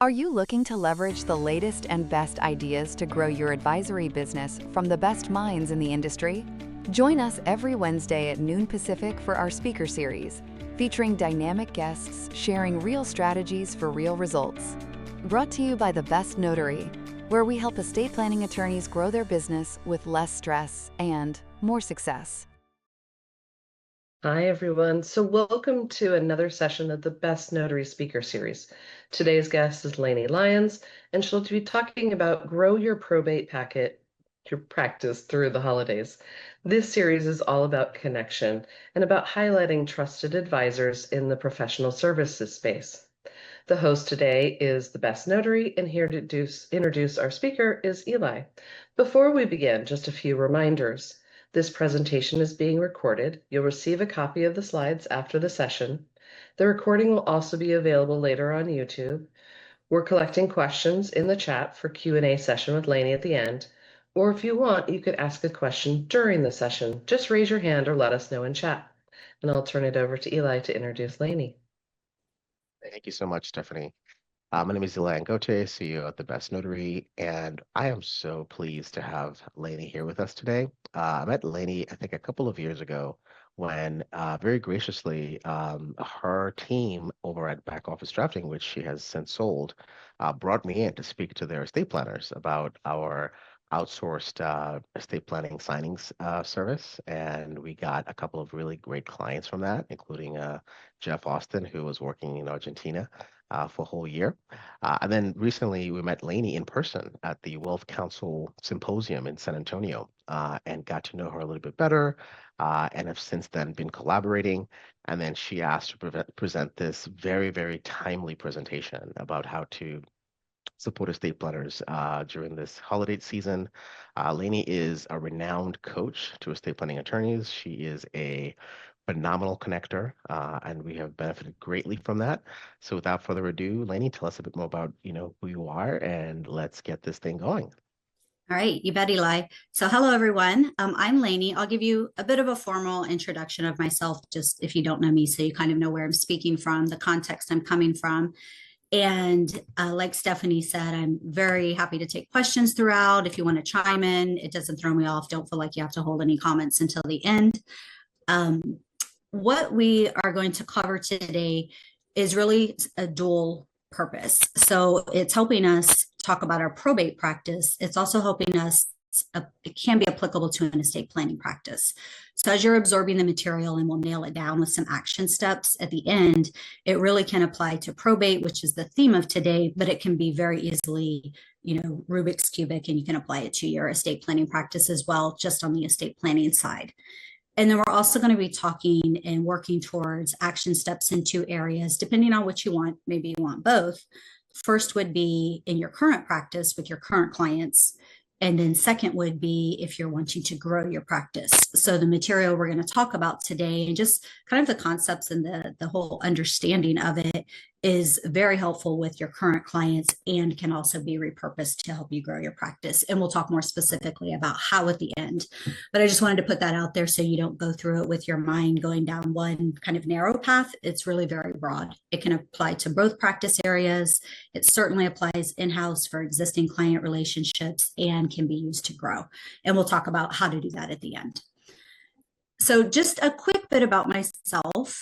Are you looking to leverage the latest and best ideas to grow your advisory business from the best minds in the industry? Join us every Wednesday at noon Pacific for our speaker series, featuring dynamic guests sharing real strategies for real results. Brought to you by The Best Notary, where we help estate planning attorneys grow their business with less stress and more success. Hi, everyone. So welcome to another session of the Best Notary Speaker Series. Today's guest is Laney Lyons, and she'll be talking about grow your probate packet, your practice through the holidays. This series is all about connection and about highlighting trusted advisors in the professional services space. The host today is the Best Notary, and here to introduce our speaker is Eli. Before we begin, just a few reminders. This presentation is being recorded. You'll receive a copy of the slides after the session. The recording will also be available later on YouTube. We're collecting questions in the chat for Q&A session with Laney at the end. Or if you want, you could ask a question during the session. Just raise your hand or let us know in chat. And I'll turn it over to Eli to introduce Laney. Thank you so much, Stephanie. My name is Lyons, CEO at The Best Notary, and I am so pleased to have Laney here with us today. I met Laney, I think, a couple of years ago when very graciously her team over at Back Office Drafting, which she has since sold, brought me in to speak to their estate planners about our outsourced estate planning signings service. And we got a couple of really great clients from that, including Jeff Austin, who was working in Argentina for a whole year. And then recently we met Laney in person at the Wealth Council Symposium in San Antonio and got to know her a little bit better and have since then been collaborating. And then she asked to present this very, very timely presentation about how to support estate planners during this holiday season. Laney is a renowned coach to estate planning attorneys. She is a phenomenal connector, and we have benefited greatly from that. So without further ado, Laney, tell us a bit more about, who you are, and let's get this thing going. All right, you bet, Eli. So hello, everyone. I'm Laney. I'll give you a bit of a formal introduction of myself, just if you don't know me, so you kind of know where I'm speaking from, the context I'm coming from. And like Stephanie said, I'm very happy to take questions throughout. If you want to chime in, it doesn't throw me off. Don't feel like you have to hold any comments until the end. What we are going to cover today is really a dual purpose. So it's helping us talk about our probate practice. It's also helping us, it can be applicable to an estate planning practice. So as you're absorbing the material, and we'll nail it down with some action steps at the end, it really can apply to probate, which is the theme of today, but it can be very easily, Rubik's Cubic, and you can apply it to your estate planning practice as well, just on the estate planning side. And then we're also going to be talking and working towards action steps in two areas, depending on what you want. Maybe you want both. First would be in your current practice with your current clients. And then second would be if you're wanting to grow your practice. So the material we're going to talk about today and just kind of the concepts and the whole understanding of it is very helpful with your current clients and can also be repurposed to help you grow your practice. And we'll talk more specifically about how at the end. But I just wanted to put that out there so you don't go through it with your mind going down one kind of narrow path. It's really very broad. It can apply to both practice areas. It certainly applies in-house for existing client relationships and can be used to grow. And we'll talk about how to do that at the end. So just a quick bit about myself.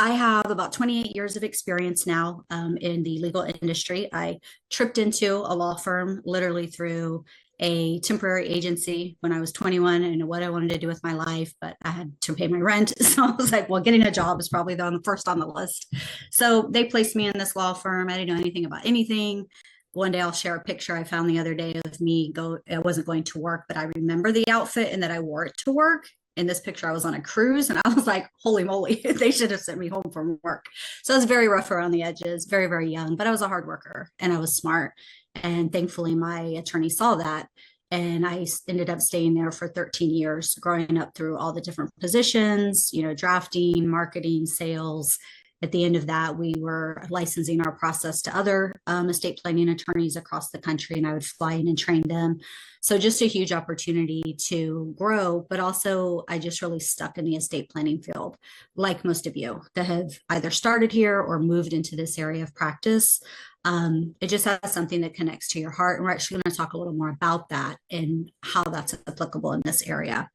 I have about 28 years of experience now in the legal industry. I tripped into a law firm literally through a temporary agency when I was 21 and what I wanted to do with my life, but I had to pay my rent. So I was like, well, getting a job is probably the first on the list. So they placed me in this law firm. I didn't know anything about anything. One day I'll share a picture I found the other day of me I wasn't going to work, but I remember the outfit and that I wore it to work. In this picture, I was on a cruise and I was like, holy moly, they should have sent me home from work. So I was very rough around the edges, very, very young, but I was a hard worker and I was smart. And thankfully my attorney saw that. And I ended up staying there for 13 years, growing up through all the different positions, drafting, marketing, sales, At the end of that, we were licensing our process to other estate planning attorneys across the country, and I would fly in and train them. So just a huge opportunity to grow, but also I just really stuck in the estate planning field, like most of you that have either started here or moved into this area of practice. It just has something that connects to your heart. And we're actually going to talk a little more about that and how that's applicable in this area.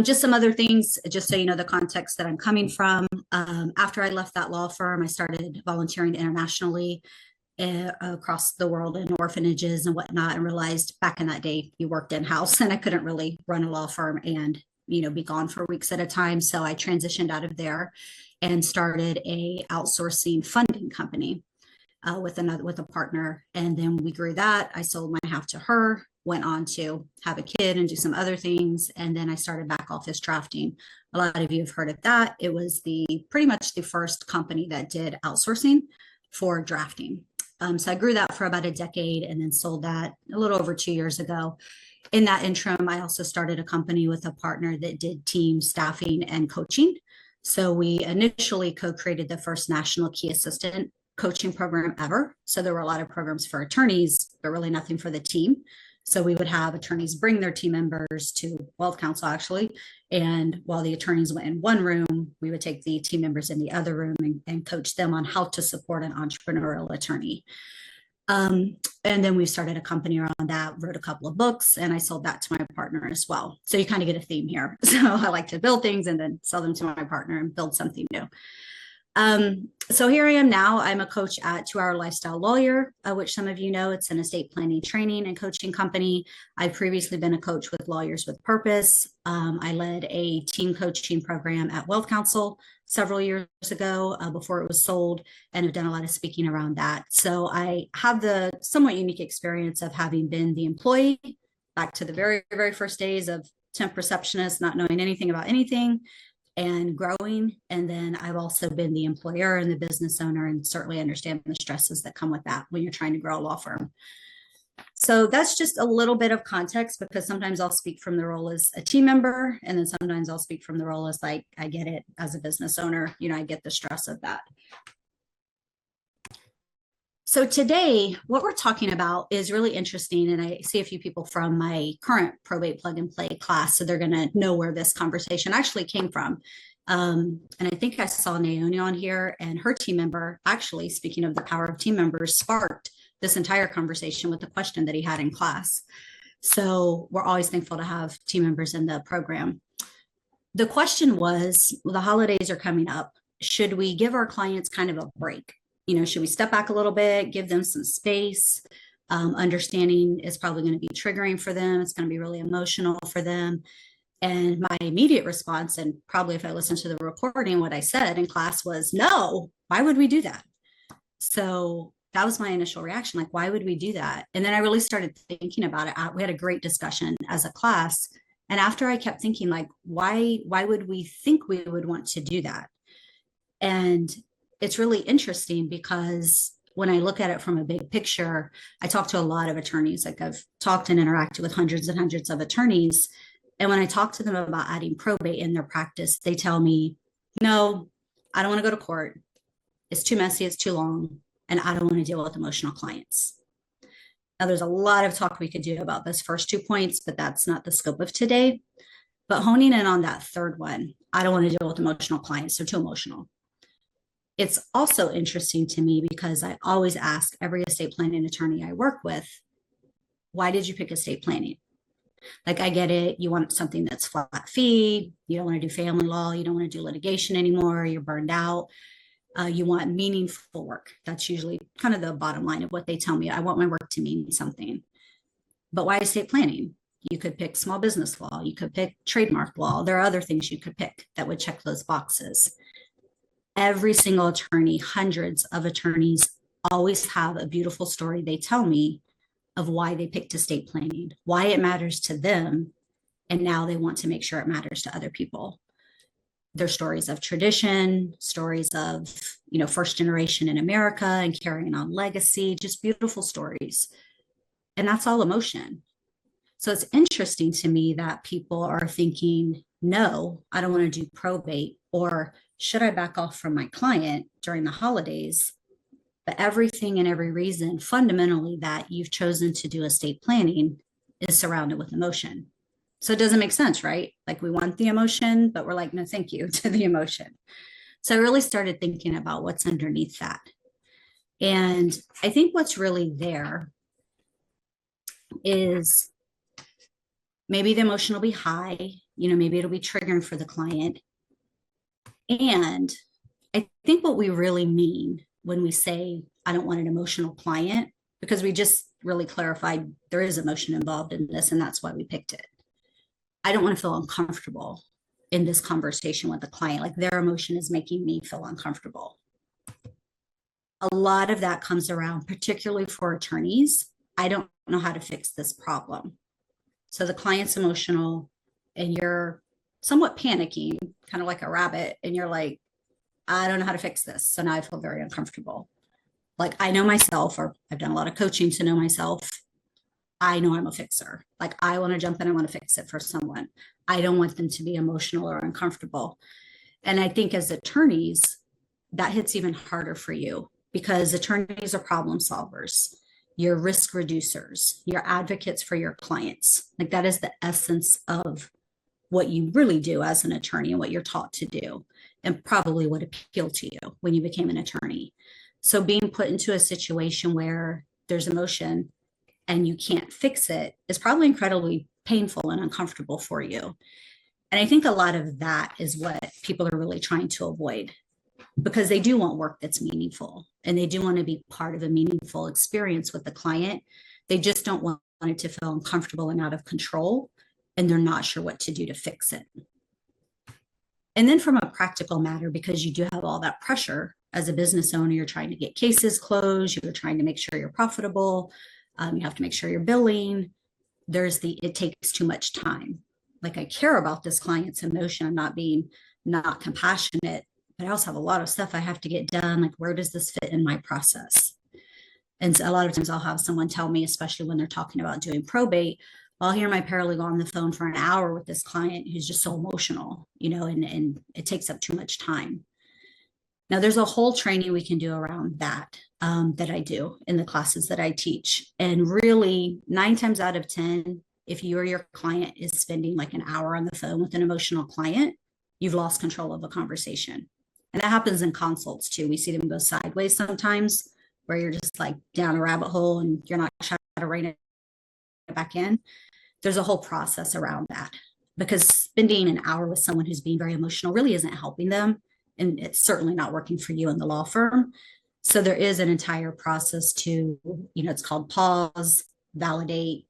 Just some other things, just so you know the context that I'm coming from. After I left that law firm, I started volunteering internationally across the world in orphanages and whatnot, and realized back in that day you worked in-house and I couldn't really run a law firm and be gone for weeks at a time. So I transitioned out of there and started a outsourcing funding company with a partner, and then we grew that. I sold my half to her, went on to have a kid and do some other things, and then I started back office drafting. A lot of you have heard of that. It was pretty much the first company that did outsourcing for drafting. So I grew that for about a decade and then sold that a little over 2 years ago. In that interim, I also started a company with a partner that did team staffing and coaching. So we initially co-created the first national key assistant coaching program ever. So there were a lot of programs for attorneys, but really nothing for the team. So we would have attorneys bring their team members to Wealth Counsel, actually. And while the attorneys went in one room, we would take the team members in the other room and coach them on how to support an entrepreneurial attorney. And then we started a company around that, wrote a couple of books, and I sold that to my partner as well. So you kind of get a theme here. So I like to build things and then sell them to my partner and build something new. So here I am now. I'm a coach at 2 Hour Lifestyle Lawyer, which some of you know. It's an estate planning training and coaching company. I've previously been a coach with Lawyers with Purpose. I led a team coaching program at Wealth Counsel several years ago before it was sold, and have done a lot of speaking around that. So I have the somewhat unique experience of having been the employee back to the very, very first days of temp receptionist, not knowing anything about anything, and growing. And then I've also been the employer and the business owner, and certainly understand the stresses that come with that when you're trying to grow a law firm. So that's just a little bit of context, because sometimes I'll speak from the role as a team member, and then sometimes I'll speak from the role as like, I get it as a business owner, I get the stress of that. So today, what we're talking about is really interesting, and I see a few people from my current probate plug and play class, so they're going to know where this conversation actually came from. And I think I saw Naomi on here, and her team member, actually, speaking of the power of team members, sparked this entire conversation with the question that he had in class. So we're always thankful to have team members in the program. The question was, well, the holidays are coming up. Should we give our clients kind of a break? Should we step back a little bit, give them some space? Understanding it's probably going to be triggering for them. It's going to be really emotional for them. And my immediate response, and probably if I listened to the recording, what I said in class was, no, why would we do that? So that was my initial reaction. Like, why would we do that? And then I really started thinking about it. We had a great discussion as a class. And after I kept thinking, like, why would we think we would want to do that? And it's really interesting, because when I look at it from a big picture, I talk to a lot of attorneys. Like, I've talked and interacted with hundreds and hundreds of attorneys. And when I talk to them about adding probate in their practice, they tell me, no, I don't want to go to court. It's too messy. It's too long. And I don't want to deal with emotional clients. Now, there's a lot of talk we could do about those first 2 points, but that's not the scope of today. But honing in on that third one, I don't want to deal with emotional clients. They're too emotional. It's also interesting to me, because I always ask every estate planning attorney I work with, why did you pick estate planning? Like, I get it. You want something that's flat fee. You don't want to do family law. You don't want to do litigation anymore. You're burned out. You want meaningful work. That's usually kind of the bottom line of what they tell me. I want my work to mean something. But why estate planning? You could pick small business law. You could pick trademark law. There are other things you could pick that would check those boxes. Every single attorney, hundreds of attorneys, always have a beautiful story they tell me of why they picked estate planning, why it matters to them, and now they want to make sure it matters to other people. Their stories of tradition, stories of, first generation in America and carrying on legacy, just beautiful stories. And that's all emotion. So it's interesting to me that people are thinking, no, I don't want to do probate, or should I back off from my client during the holidays? But everything and every reason fundamentally that you've chosen to do estate planning is surrounded with emotion. So it doesn't make sense, right? Like we want the emotion, but we're like, no, thank you to the emotion. So I really started thinking about what's underneath that. And I think what's really there is maybe the emotion will be high, maybe it'll be triggering for the client. And I think what we really mean when we say, I don't want an emotional client, because we just really clarified there is emotion involved in this, and that's why we picked it. I don't want to feel uncomfortable in this conversation with the client, like their emotion is making me feel uncomfortable. A lot of that comes around, particularly for attorneys. I don't know how to fix this problem. So the client's emotional and you're somewhat panicking, kind of like a rabbit, and you're like, I don't know how to fix this. So now I feel very uncomfortable. Like I know myself, or I've done a lot of coaching to know myself. I know I'm a fixer. Like I want to jump in, I want to fix it for someone. I don't want them to be emotional or uncomfortable. And I think as attorneys, that hits even harder for you because attorneys are problem solvers. You're risk reducers. You're advocates for your clients. Like that is the essence of what you really do as an attorney and what you're taught to do, and probably what appealed to you when you became an attorney. So being put into a situation where there's emotion and you can't fix it is probably incredibly painful and uncomfortable for you. And I think a lot of that is what people are really trying to avoid, because they do want work that's meaningful and they do want to be part of a meaningful experience with the client. They just don't want it to feel uncomfortable and out of control, and they're not sure what to do to fix it. And then from a practical matter, because you do have all that pressure as a business owner, you're trying to get cases closed, you're trying to make sure you're profitable, you have to make sure you're billing. It takes too much time. Like I care about this client's emotion. I'm not being not compassionate, but I also have a lot of stuff I have to get done. Like where does this fit in my process? And so a lot of times I'll have someone tell me, especially when they're talking about doing probate, I'll hear my paralegal on the phone for an hour with this client who's just so emotional, and it takes up too much time. Now, there's a whole training we can do around that, that I do in the classes that I teach. And really, 9 times out of 10, if you or your client is spending like an hour on the phone with an emotional client, you've lost control of a conversation. And that happens in consults too. We see them go sideways sometimes, where you're just like down a rabbit hole and you're not trying to rein it back in. There's a whole process around that, because spending an hour with someone who's being very emotional really isn't helping them. And it's certainly not working for you in the law firm. So there is an entire process to, it's called pause, validate,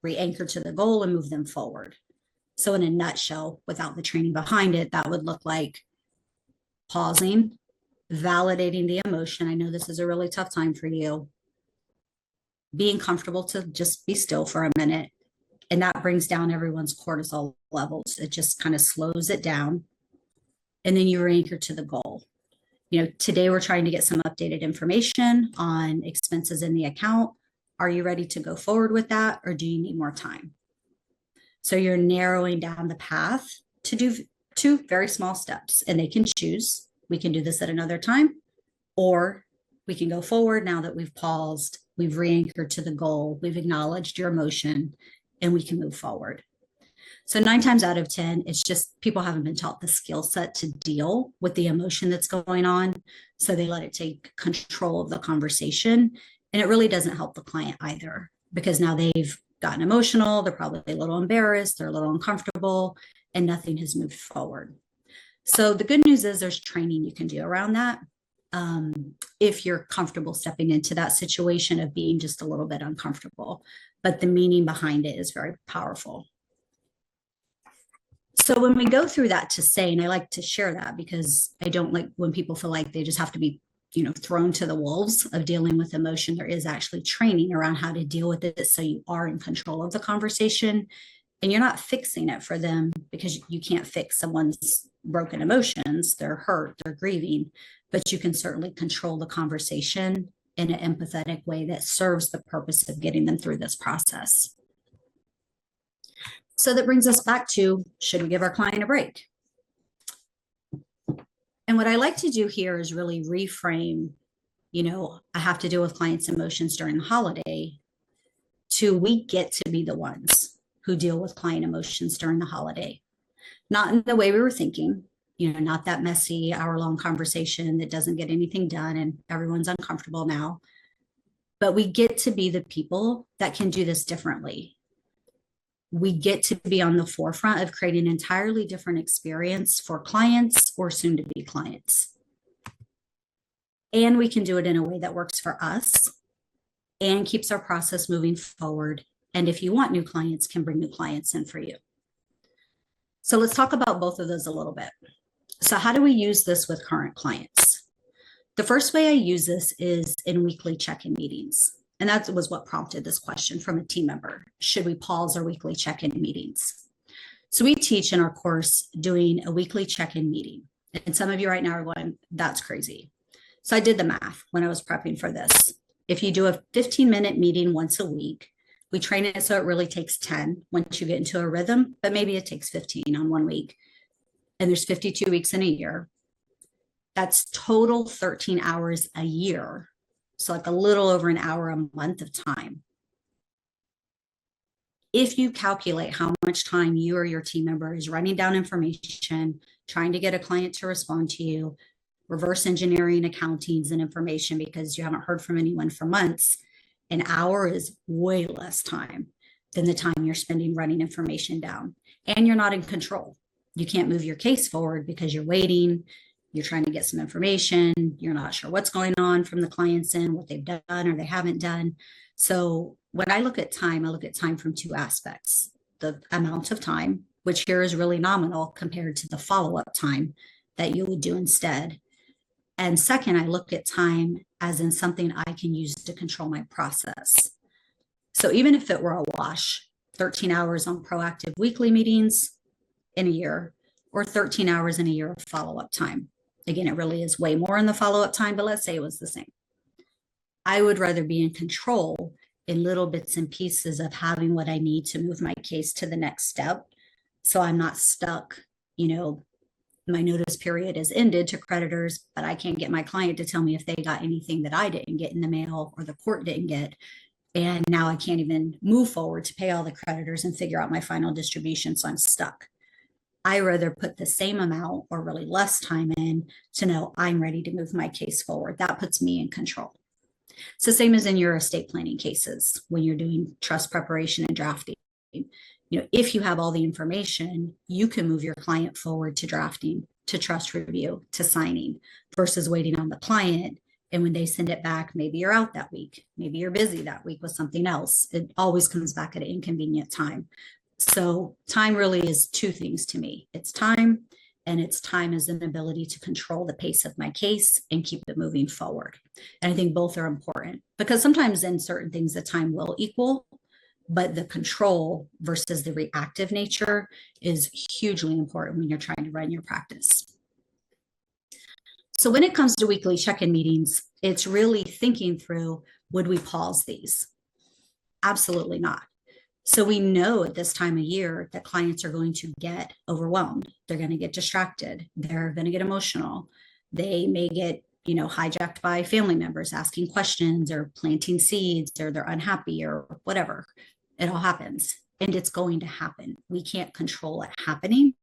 re-anchor to the goal, and move them forward. So in a nutshell, without the training behind it, that would look like pausing, validating the emotion. I know this is a really tough time for you. Being comfortable to just be still for a minute. And that brings down everyone's cortisol levels. It just kind of slows it down. And then you re-anchor to the goal. Today we're trying to get some updated information on expenses in the account. Are you ready to go forward with that, or do you need more time? So you're narrowing down the path to do 2 very small steps, and they can choose. We can do this at another time, or we can go forward now that we've paused, we've re-anchored to the goal, we've acknowledged your emotion, and we can move forward. So 9 times out of 10, it's just people haven't been taught the skill set to deal with the emotion that's going on. So they let it take control of the conversation. And it really doesn't help the client either, because now they've gotten emotional. They're probably a little embarrassed. They're a little uncomfortable, and nothing has moved forward. So the good news is there's training you can do around that. If you're comfortable stepping into that situation of being just a little bit uncomfortable, but the meaning behind it is very powerful. So when we go through that to say, and I like to share that because I don't like when people feel like they just have to be, thrown to the wolves of dealing with emotion. There is actually training around how to deal with it so you are in control of the conversation and you're not fixing it for them, because you can't fix someone's broken emotions. They're hurt, they're grieving, but you can certainly control the conversation in an empathetic way that serves the purpose of getting them through this process. So that brings us back to, should we give our client a break? And what I like to do here is really reframe, I have to deal with clients' emotions during the holiday, to we get to be the ones who deal with client emotions during the holiday. Not in the way we were thinking, not that messy hour-long conversation that doesn't get anything done and everyone's uncomfortable now. But we get to be the people that can do this differently. We get to be on the forefront of creating an entirely different experience for clients or soon to be clients. And we can do it in a way that works for us and keeps our process moving forward. And if you want new clients, can bring new clients in for you. So let's talk about both of those a little bit. So how do we use this with current clients? The first way I use this is in weekly check-in meetings. And that was what prompted this question from a team member. Should we pause our weekly check-in meetings? So we teach in our course doing a weekly check-in meeting. And some of you right now are going, that's crazy. So I did the math when I was prepping for this. If you do a 15-minute meeting once a week, we train it so it really takes 10 once you get into a rhythm, but maybe it takes 15 on 1 week. And there's 52 weeks in a year. That's total 13 hours a year. So like a little over an hour a month of time. If you calculate how much time you or your team member is writing down information, trying to get a client to respond to you, reverse engineering accountings and information because you haven't heard from anyone for months, an hour is way less time than the time you're spending running information down. And you're not in control. You can't move your case forward because you're waiting. You're trying to get some information. You're not sure what's going on from the clients in, what they've done or they haven't done. So when I look at time, I look at time from two aspects. The amount of time, which here is really nominal compared to the follow-up time that you would do instead. And second, I look at time as in something I can use to control my process. So even if it were a wash, 13 hours on proactive weekly meetings in a year, or 13 hours in a year of follow-up time. Again, it really is way more in the follow-up time, but let's say it was the same. I would rather be in control in little bits and pieces of having what I need to move my case to the next step. So I'm not stuck, my notice period is ended to creditors, but I can't get my client to tell me if they got anything that I didn't get in the mail or the court didn't get. And now I can't even move forward to pay all the creditors and figure out my final distribution. So I'm stuck. I rather put the same amount or really less time in to know I'm ready to move my case forward. That puts me in control. So same as in your estate planning cases, when you're doing trust preparation and drafting, if you have all the information, you can move your client forward to drafting, to trust review, to signing versus waiting on the client. And when they send it back, maybe you're out that week, maybe you're busy that week with something else. It always comes back at an inconvenient time. So time really is two things to me. It's time, and it's time as an ability to control the pace of my case and keep it moving forward. And I think both are important because sometimes in certain things, the time will equal, but the control versus the reactive nature is hugely important when you're trying to run your practice. So when it comes to weekly check-in meetings, it's really thinking through, would we pause these? Absolutely not. So we know at this time of year that clients are going to get overwhelmed. They're going to get distracted. They're going to get emotional. They may get, hijacked by family members asking questions or planting seeds, or they're unhappy or whatever. It all happens, and it's going to happen. We can't control it happening,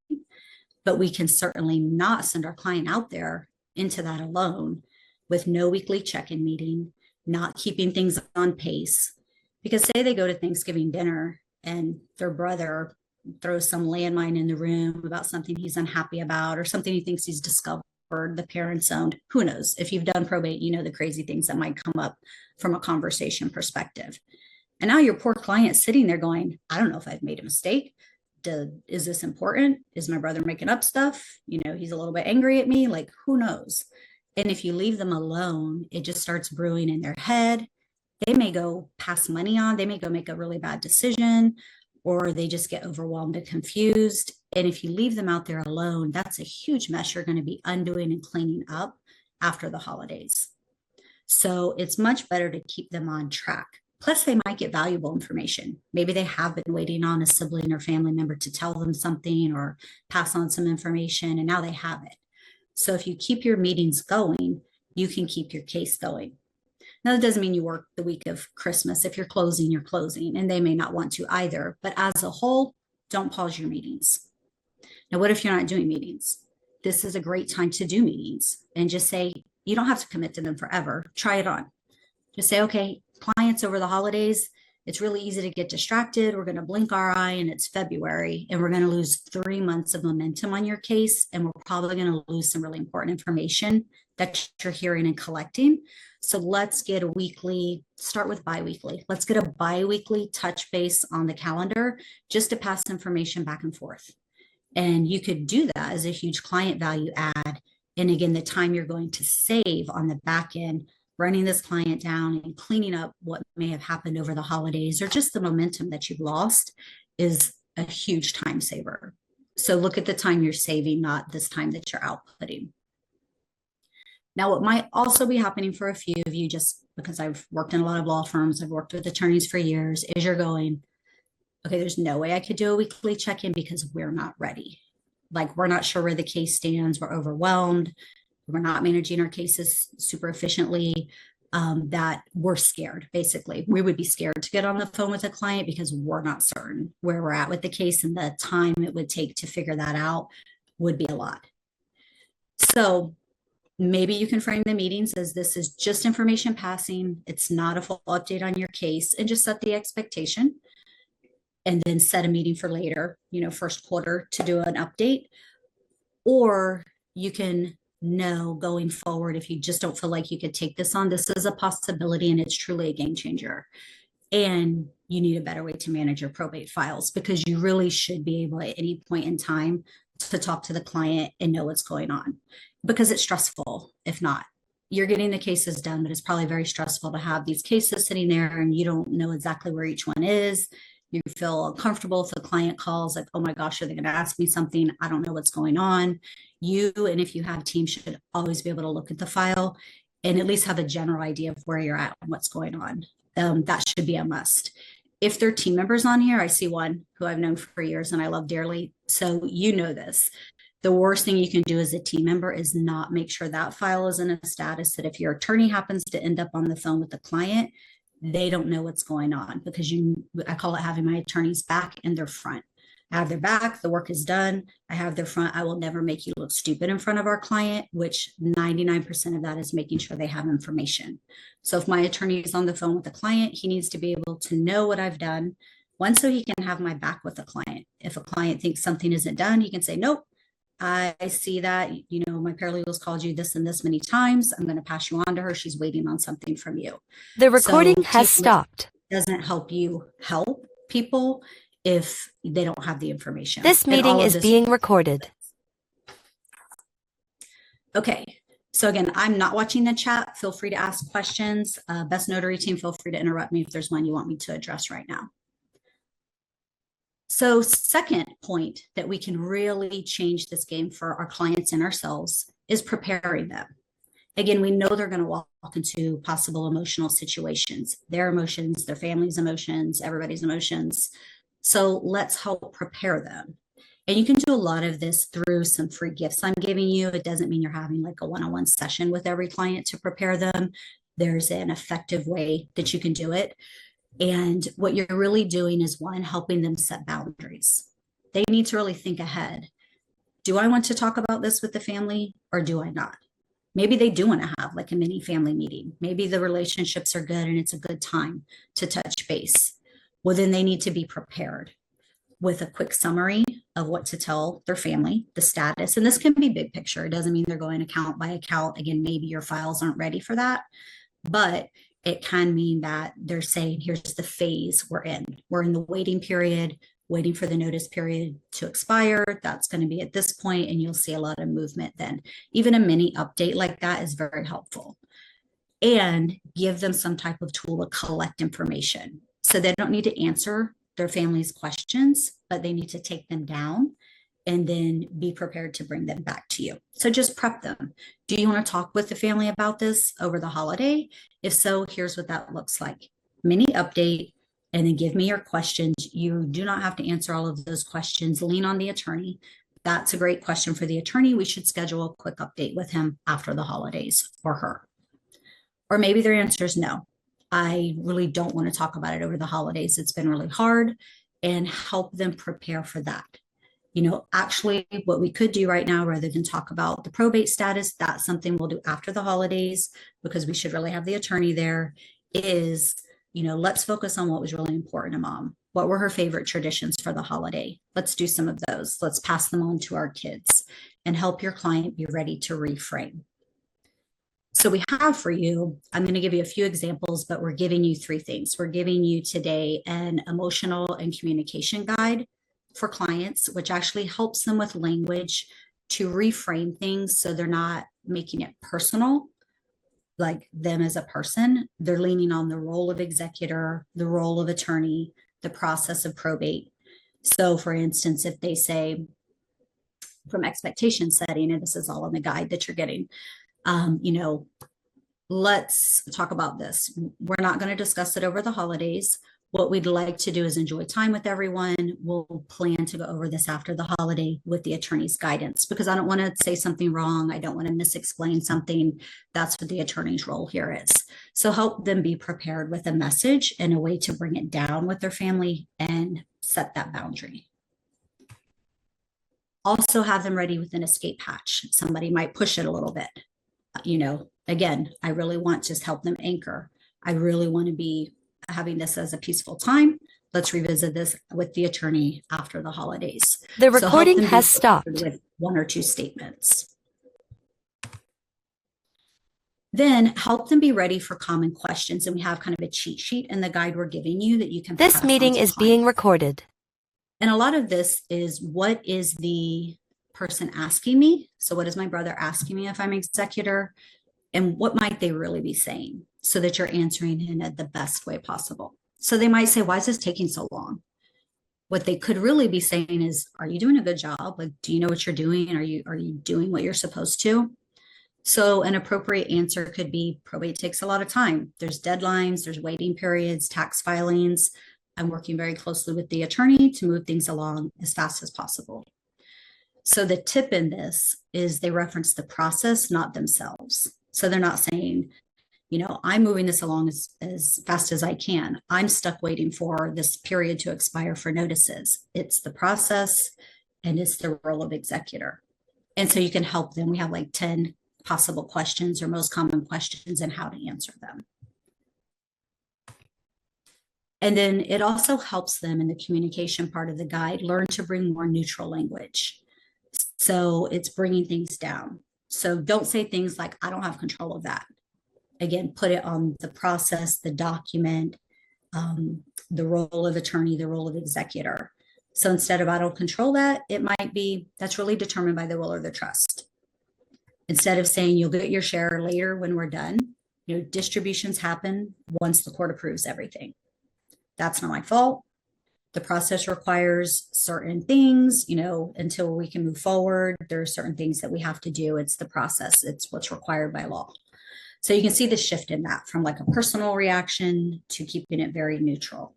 but we can certainly not send our client out there into that alone with no weekly check-in meeting, not keeping things on pace. Because say they go to Thanksgiving dinner and their brother throws some landmine in the room about something he's unhappy about or something he thinks he's discovered, the parents owned, who knows? If you've done probate, the crazy things that might come up from a conversation perspective. And now your poor client sitting there going, I don't know if I've made a mistake. Is this important? Is my brother making up stuff? He's a little bit angry at me. Like, who knows? And if you leave them alone, it just starts brewing in their head. They may go pass money on. They may go make a really bad decision, or they just get overwhelmed and confused. And if you leave them out there alone, that's a huge mess you're going to be undoing and cleaning up after the holidays. So it's much better to keep them on track. Plus, they might get valuable information. Maybe they have been waiting on a sibling or family member to tell them something or pass on some information, and now they have it. So if you keep your meetings going, you can keep your case going. Now, that doesn't mean you work the week of Christmas. If you're closing, and they may not want to either. But as a whole, don't pause your meetings. Now, what if you're not doing meetings? This is a great time to do meetings and just say, you don't have to commit to them forever. Try it on. Just say, okay, clients over the holidays, it's really easy to get distracted. We're going to blink our eye and it's February and we're going to lose 3 months of momentum on your case. And we're probably going to lose some really important information that you're hearing and collecting. So let's get a weekly, start with biweekly. Let's get a biweekly touch base on the calendar just to pass information back and forth. And you could do that as a huge client value add. And again, the time you're going to save on the back end, running this client down and cleaning up what may have happened over the holidays or just the momentum that you've lost is a huge time saver. So look at the time you're saving, not this time that you're outputting. Now, what might also be happening for a few of you, just because I've worked in a lot of law firms, I've worked with attorneys for years, is you're going, okay, there's no way I could do a weekly check-in because we're not ready. Like, we're not sure where the case stands. We're overwhelmed. We're not managing our cases super efficiently, that we're scared, basically. We would be scared to get on the phone with a client because we're not certain where we're at with the case, and the time it would take to figure that out would be a lot. So maybe you can frame the meetings as this is just information passing. It's not a full update on your case, and just set the expectation. And then set a meeting for later, first quarter to do an update. Or you can know going forward, if you just don't feel like you could take this on, this is a possibility and it's truly a game changer. And you need a better way to manage your probate files, because you really should be able at any point in time to talk to the client and know what's going on, because it's stressful. If not, you're getting the cases done, but it's probably very stressful to have these cases sitting there and you don't know exactly where each one is. You feel uncomfortable if the client calls, like, oh my gosh, are they going to ask me something? I don't know what's going on. You, and if you have a team, should always be able to look at the file and at least have a general idea of where you're at and what's going on. That should be a must. If there are team members on here, I see one who I've known for years and I love dearly. So you know this. The worst thing you can do as a team member is not make sure that file is in a status that if your attorney happens to end up on the phone with the client, they don't know what's going on, because I call it having my attorney's back and their front. I have their back, the work is done. I have their front. I will never make you look stupid in front of our client, which 99% of that is making sure they have information. So if my attorney is on the phone with the client, he needs to be able to know what I've done. One, so he can have my back with the client. If a client thinks something isn't done, he can say, nope, I see that, my paralegal's called you this and this many times. I'm going to pass you on to her. She's waiting on something from you. The recording has stopped. Doesn't help you help people if they don't have the information. This meeting is being recorded. Okay. So again, I'm not watching the chat. Feel free to ask questions. Best Notary team, feel free to interrupt me if there's one you want me to address right now. So second point that we can really change this game for our clients and ourselves is preparing them. Again, we know they're going to walk into possible emotional situations, their emotions, their family's emotions, everybody's emotions. So let's help prepare them. And you can do a lot of this through some free gifts I'm giving you. It doesn't mean you're having like a one-on-one session with every client to prepare them. There's an effective way that you can do it. And what you're really doing is, one, helping them set boundaries. They need to really think ahead. Do I want to talk about this with the family or do I not? Maybe they do want to have like a mini family meeting. Maybe the relationships are good and it's a good time to touch base. Well, then they need to be prepared with a quick summary of what to tell their family, the status. And this can be big picture. It doesn't mean they're going account by account. Again, maybe your files aren't ready for that, but it can mean that they're saying, here's the phase we're in. We're in the waiting period, waiting for the notice period to expire. That's going to be at this point, and you'll see a lot of movement then. Even a mini update like that is very helpful. And give them some type of tool to collect information. So they don't need to answer their family's questions, but they need to take them down and then be prepared to bring them back to you. So just prep them. Do you want to talk with the family about this over the holiday? If so, here's what that looks like. Mini update, and then give me your questions. You do not have to answer all of those questions. Lean on the attorney, That's a great question for the attorney. We should schedule a quick update with him after the holidays or her. Or maybe their answer is no. I really don't want to talk about it over the holidays. It's been really hard, and help them prepare for that. Actually, what we could do right now, rather than talk about the probate status, that's something we'll do after the holidays, because we should really have the attorney there, is, let's focus on what was really important to mom. What were her favorite traditions for the holiday? Let's do some of those. Let's pass them on to our kids and help your client be ready to reframe. So we have for you, I'm going to give you a few examples, but we're giving you 3 things. We're giving you today an emotional and communication guide for clients, which actually helps them with language to reframe things so they're not making it personal, like them as a person. They're leaning on the role of executor, the role of attorney, the process of probate. So for instance, if they say from expectation setting, and this is all in the guide that you're getting, let's talk about this. We're not going to discuss it over the holidays. What we'd like to do is enjoy time with everyone. We'll plan to go over this after the holiday with the attorney's guidance, because I don't want to say something wrong. I don't want to misexplain something. That's what the attorney's role here is. So help them be prepared with a message and a way to bring it down with their family and set that boundary. Also have them ready with an escape hatch. Somebody might push it a little bit. Again, I really want to just help them anchor. I really want to be having this as a peaceful time. Let's revisit this with the attorney after the holidays. The recording has stopped. With 1 or 2 statements. Then help them be ready for common questions. And we have kind of a cheat sheet in the guide we're giving you that you can. This meeting is being recorded. And a lot of this is, what is the person asking me? So what is my brother asking me if I'm executor? And what might they really be saying, so that you're answering in the best way possible. So they might say, why is this taking so long? What they could really be saying is, are you doing a good job? Like, do you know what you're doing? Are you doing what you're supposed to? So an appropriate answer could be, probate takes a lot of time. There's deadlines, there's waiting periods, tax filings. I'm working very closely with the attorney to move things along as fast as possible. So the tip in this is they reference the process, not themselves. So they're not saying, I'm moving this along as fast as I can. I'm stuck waiting for this period to expire for notices. It's the process, and it's the role of executor. And so you can help them. We have like 10 possible questions, or most common questions, and how to answer them. And then it also helps them in the communication part of the guide learn to bring more neutral language. So it's bringing things down. So don't say things like, I don't have control of that. Again, put it on the process, the document, the role of attorney, the role of executor. So instead of, I don't control that, it might be, that's really determined by the will or the trust. Instead of saying, you'll get your share later when we're done, distributions happen once the court approves everything. That's not my fault. The process requires certain things, until we can move forward. There are certain things that we have to do. It's the process. It's what's required by law. So you can see the shift in that from like a personal reaction to keeping it very neutral.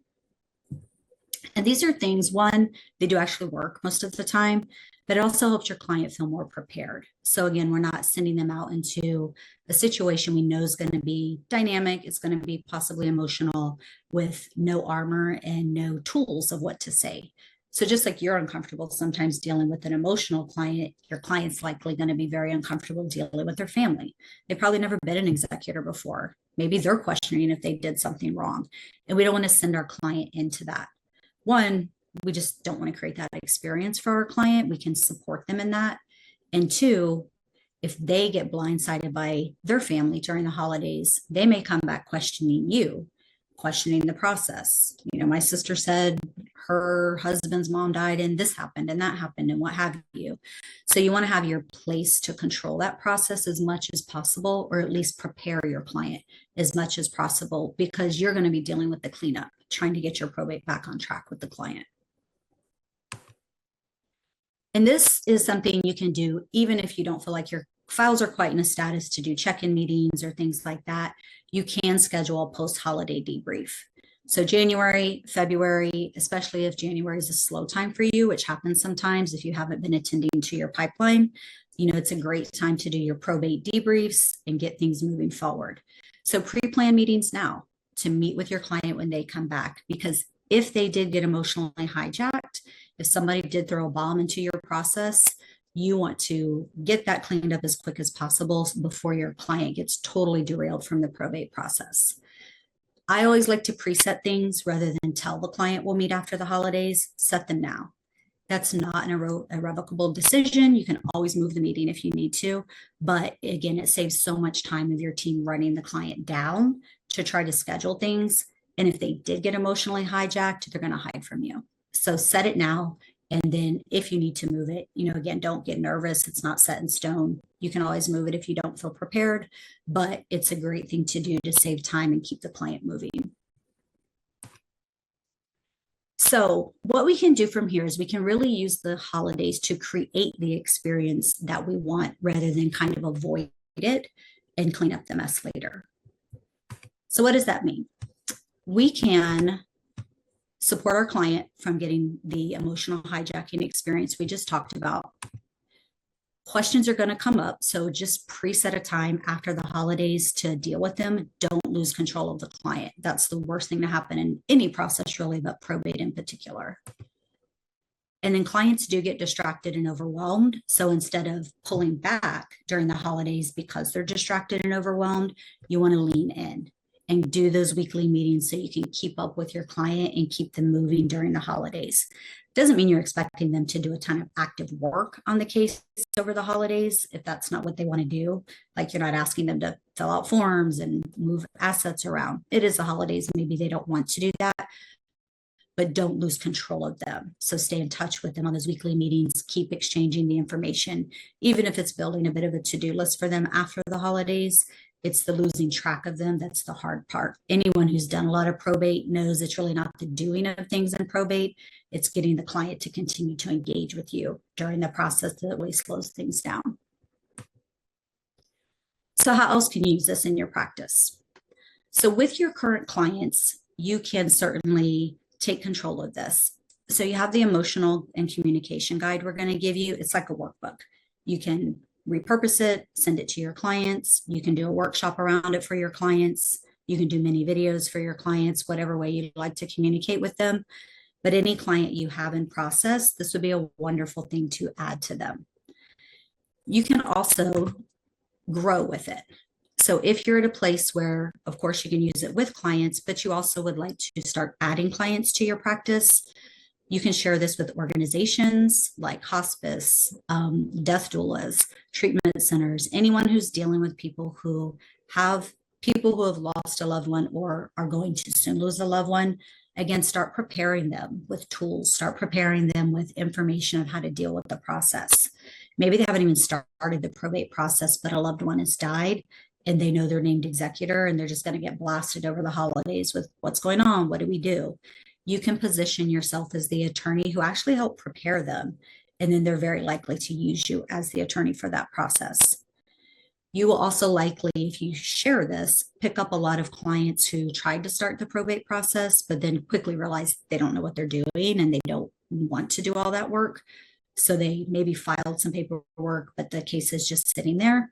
And these are things, one, they do actually work most of the time, but it also helps your client feel more prepared. So again, we're not sending them out into a situation we know is going to be dynamic. It's going to be possibly emotional, with no armor and no tools of what to say. So just like you're uncomfortable sometimes dealing with an emotional client, your client's likely going to be very uncomfortable dealing with their family. They've probably never been an executor before. Maybe they're questioning if they did something wrong. And we don't want to send our client into that. One, we just don't want to create that experience for our client. We can support them in that. And 2, if they get blindsided by their family during the holidays, they may come back questioning you, questioning the process. My sister said her husband's mom died and this happened and that happened and what have you. So you want to have your place to control that process as much as possible, or at least prepare your client as much as possible, because you're going to be dealing with the cleanup, trying to get your probate back on track with the client. And this is something you can do even if you don't feel like your files are quite in a status to do check-in meetings or things like that. You can schedule a post-holiday debrief. So January, February, especially if January is a slow time for you, which happens sometimes if you haven't been attending to your pipeline, it's a great time to do your probate debriefs and get things moving forward. So pre-plan meetings now to meet with your client when they come back, because if they did get emotionally hijacked, if somebody did throw a bomb into your process, you want to get that cleaned up as quick as possible before your client gets totally derailed from the probate process. I always like to preset things rather than tell the client we'll meet after the holidays. Set them now. That's not an irrevocable decision. You can always move the meeting if you need to. But again, it saves so much time of your team running the client down to try to schedule things. And if they did get emotionally hijacked, they're going to hide from you. So set it now. And then if you need to move it, again, don't get nervous. It's not set in stone. You can always move it if you don't feel prepared, but it's a great thing to do to save time and keep the client moving. So what we can do from here is we can really use the holidays to create the experience that we want rather than kind of avoid it and clean up the mess later. So what does that mean? We can support our client from getting the emotional hijacking experience we just talked about. Questions are going to come up, so just preset a time after the holidays to deal with them. Don't lose control of the client. That's the worst thing to happen in any process, really, but probate in particular. And then clients do get distracted and overwhelmed. So instead of pulling back during the holidays because they're distracted and overwhelmed, you want to lean in and do those weekly meetings so you can keep up with your client and keep them moving during the holidays. Doesn't mean you're expecting them to do a ton of active work on the case over the holidays if that's not what they want to do. Like you're not asking them to fill out forms and move assets around. It is the holidays. Maybe they don't want to do that, but don't lose control of them. So stay in touch with them on those weekly meetings. Keep exchanging the information, even if it's building a bit of a to-do list for them after the holidays. It's the losing track of them that's the hard part. Anyone who's done a lot of probate knows it's really not the doing of things in probate. It's getting the client to continue to engage with you during the process that really slows things down. So how else can you use this in your practice? So with your current clients, you can certainly take control of this. So you have the emotional and communication guide we're going to give you. It's like a workbook. You can repurpose it, send it to your clients. You can do a workshop around it for your clients. You can do mini videos for your clients, whatever way you'd like to communicate with them. But any client you have in process, this would be a wonderful thing to add to them. You can also grow with it. So if you're at a place where, of course, you can use it with clients, but you also would like to start adding clients to your practice, you can share this with organizations like hospice, death doulas, treatment centers, anyone who's dealing with people who have lost a loved one or are going to soon lose a loved one. Again, start preparing them with tools, start preparing them with information of how to deal with the process. Maybe they haven't even started the probate process, but a loved one has died and they know they're named executor and they're just going to get blasted over the holidays with what's going on, what do we do? You can position yourself as the attorney who actually helped prepare them. And then they're very likely to use you as the attorney for that process. You will also likely, if you share this, pick up a lot of clients who tried to start the probate process, but then quickly realize they don't know what they're doing and they don't want to do all that work. So they maybe filed some paperwork, but the case is just sitting there.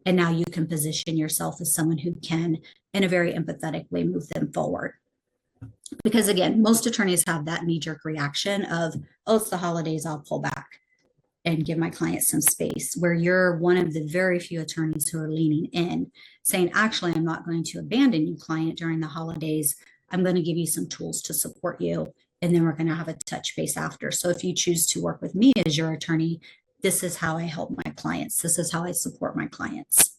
And now you can position yourself as someone who can, in a very empathetic way, move them forward. Because again, most attorneys have that knee-jerk reaction of, oh, it's the holidays, I'll pull back and give my client some space, where you're one of the very few attorneys who are leaning in, saying, actually, I'm not going to abandon you, client, during the holidays. I'm going to give you some tools to support you, and then we're going to have a touch base after. So if you choose to work with me as your attorney, this is how I help my clients. This is how I support my clients.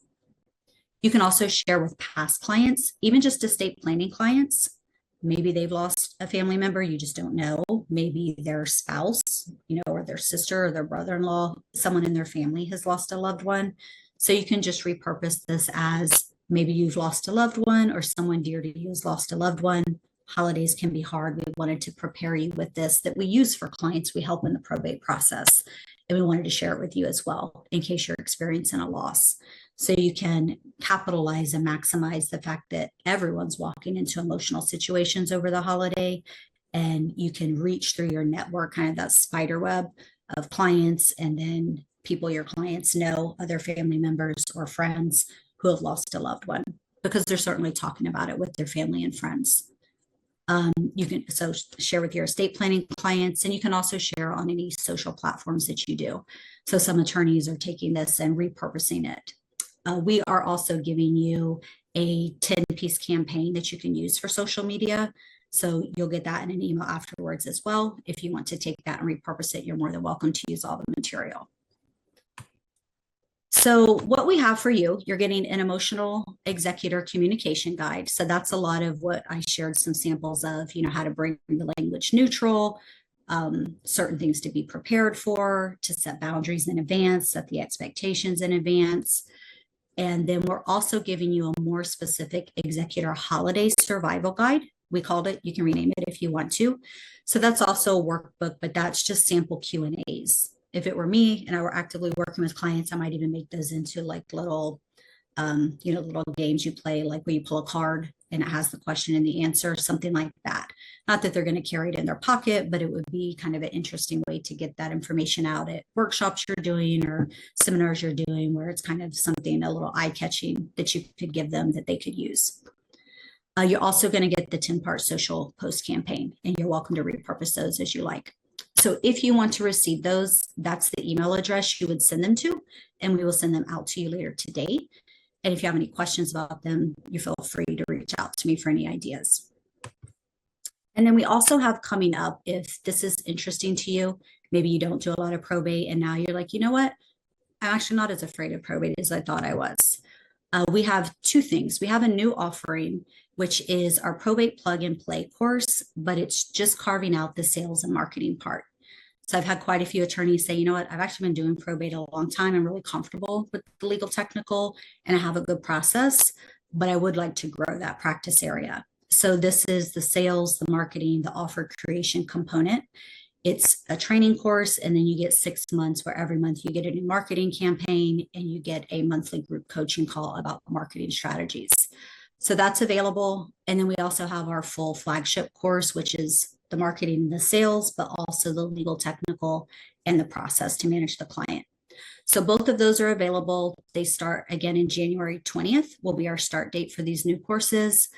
You can also share with past clients, even just estate planning clients. Maybe they've lost a family member, you just don't know. Maybe their spouse, or their sister or their brother-in-law, someone in their family has lost a loved one. So you can just repurpose this as maybe you've lost a loved one or someone dear to you has lost a loved one. Holidays can be hard. We wanted to prepare you with this that we use for clients we help in the probate process. And we wanted to share it with you as well in case you're experiencing a loss. So you can capitalize and maximize the fact that everyone's walking into emotional situations over the holiday, and you can reach through your network, kind of that spider web of clients, and then people your clients know, other family members or friends who have lost a loved one, because they're certainly talking about it with their family and friends. You can so share with your estate planning clients, and you can also share on any social platforms that you do. So some attorneys are taking this and repurposing it. We are also giving you a 10-piece campaign that you can use for social media. So you'll get that in an email afterwards as well. If you want to take that and repurpose it, you're more than welcome to use all the material. So what we have for you, you're getting an emotional executor communication guide. So that's a lot of what I shared some samples of, how to bring the language neutral, certain things to be prepared for, to set boundaries in advance, set the expectations in advance. And then we're also giving you a more specific executor holiday survival guide. We called it, you can rename it if you want to. So that's also a workbook, but that's just sample Q&As. If it were me and I were actively working with clients, I might even make those into like little, little games you play, like where you pull a card and it has the question and the answer, something like that. Not that they're going to carry it in their pocket, but it would be kind of an interesting way to get that information out at workshops you're doing or seminars you're doing, where it's kind of something a little eye-catching that you could give them that they could use. You're also going to get the 10-part social post campaign, and you're welcome to repurpose those as you like. So if you want to receive those, that's the email address you would send them to, and we will send them out to you later today. And if you have any questions about them, you feel free to reach out to me for any ideas. And then we also have coming up, if this is interesting to you, maybe you don't do a lot of probate and now you're like, you know what? I'm actually not as afraid of probate as I thought I was. We have two things. We have a new offering, which is our probate plug and play course, but it's just carving out the sales and marketing part. So I've had quite a few attorneys say, you know what, I've actually been doing probate a long time. I'm really comfortable with the legal technical and I have a good process, but I would like to grow that practice area. So this is the sales, the marketing, the offer creation component. It's a training course, and then you get 6 months where every month you get a new marketing campaign and you get a monthly group coaching call about marketing strategies. So that's available. And then we also have our full flagship course, which is the marketing and the sales, but also the legal technical and the process to manage the client. So both of those are available. They start again in January 20th will be our start date for these new courses.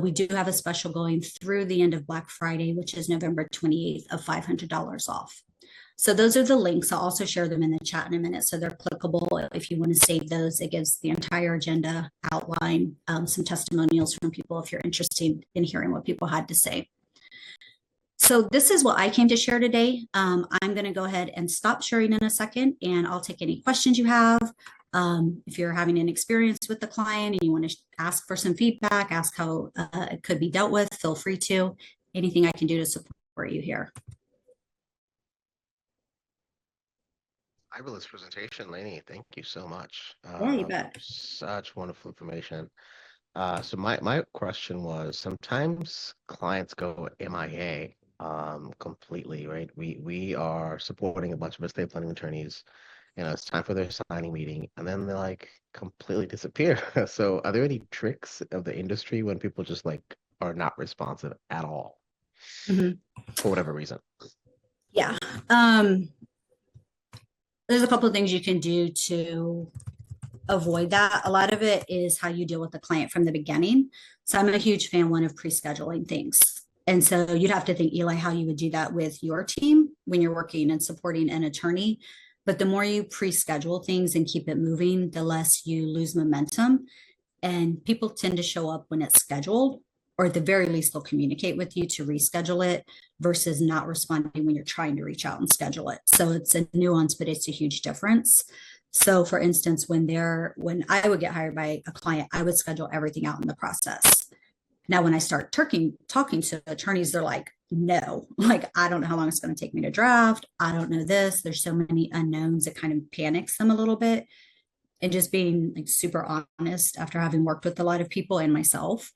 We do have a special going through the end of Black Friday, which is November 28th, of $500 off. So those are the links. I'll also share them in the chat in a minute, so they're clickable. If you want to save those, it gives the entire agenda outline, some testimonials from people if you're interested in hearing what people had to say. So this is what I came to share today. I'm going to go ahead and stop sharing in a second, and I'll take any questions you have. If you're having an experience with the client and you want to ask for some feedback, ask how it could be dealt with, feel free to. Anything I can do to support you here. Fabulous presentation, Laney. Thank you so much. Yeah, you bet. Such wonderful information. So my question was, sometimes clients go MIA completely, right? We are supporting a bunch of estate planning attorneys. It's time for their signing meeting, and then they like completely disappear. So are there any tricks of the industry when people just like are not responsive at all for whatever reason? Yeah. There's a couple of things you can do to avoid that. A lot of it is how you deal with the client from the beginning. So I'm a huge fan, one, of pre-scheduling things. And so you'd have to think, Eli, how you would do that with your team when you're working and supporting an attorney. But the more you pre-schedule things and keep it moving, the less you lose momentum. And people tend to show up when it's scheduled, or at the very least, they'll communicate with you to reschedule it versus not responding when you're trying to reach out and schedule it. So it's a nuance, but it's a huge difference. So for instance, when I would get hired by a client, I would schedule everything out in the process. Now, when I start talking to attorneys, they're like, no, like, I don't know how long it's going to take me to draft. I don't know this. There's so many unknowns. It kind of panics them a little bit. And just being like super honest, after having worked with a lot of people and myself,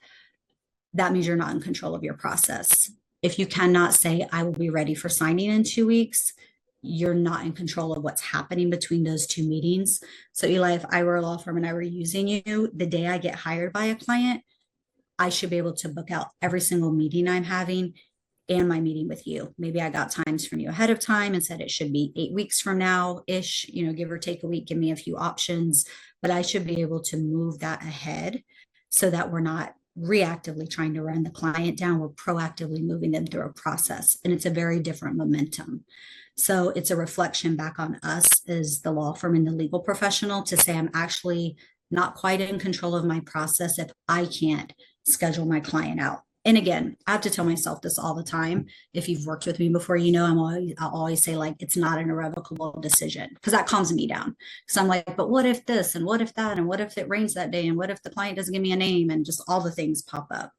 that means you're not in control of your process. If you cannot say, I will be ready for signing in 2 weeks, you're not in control of what's happening between those two meetings. So Eli, if I were a law firm and I were using you, the day I get hired by a client, I should be able to book out every single meeting I'm having and my meeting with you. Maybe I got times from you ahead of time and said it should be 8 weeks from now ish, give or take a week, give me a few options, but I should be able to move that ahead so that we're not reactively trying to run the client down. We're proactively moving them through a process, and it's a very different momentum. So it's a reflection back on us as the law firm and the legal professional to say, I'm actually not quite in control of my process if I can't schedule my client out. And again, I have to tell myself this all the time. If you've worked with me before, I'll always say, like, it's not an irrevocable decision, because that calms me down. So I'm like, but what if this and what if that and what if it rains that day and what if the client doesn't give me a name, and just all the things pop up.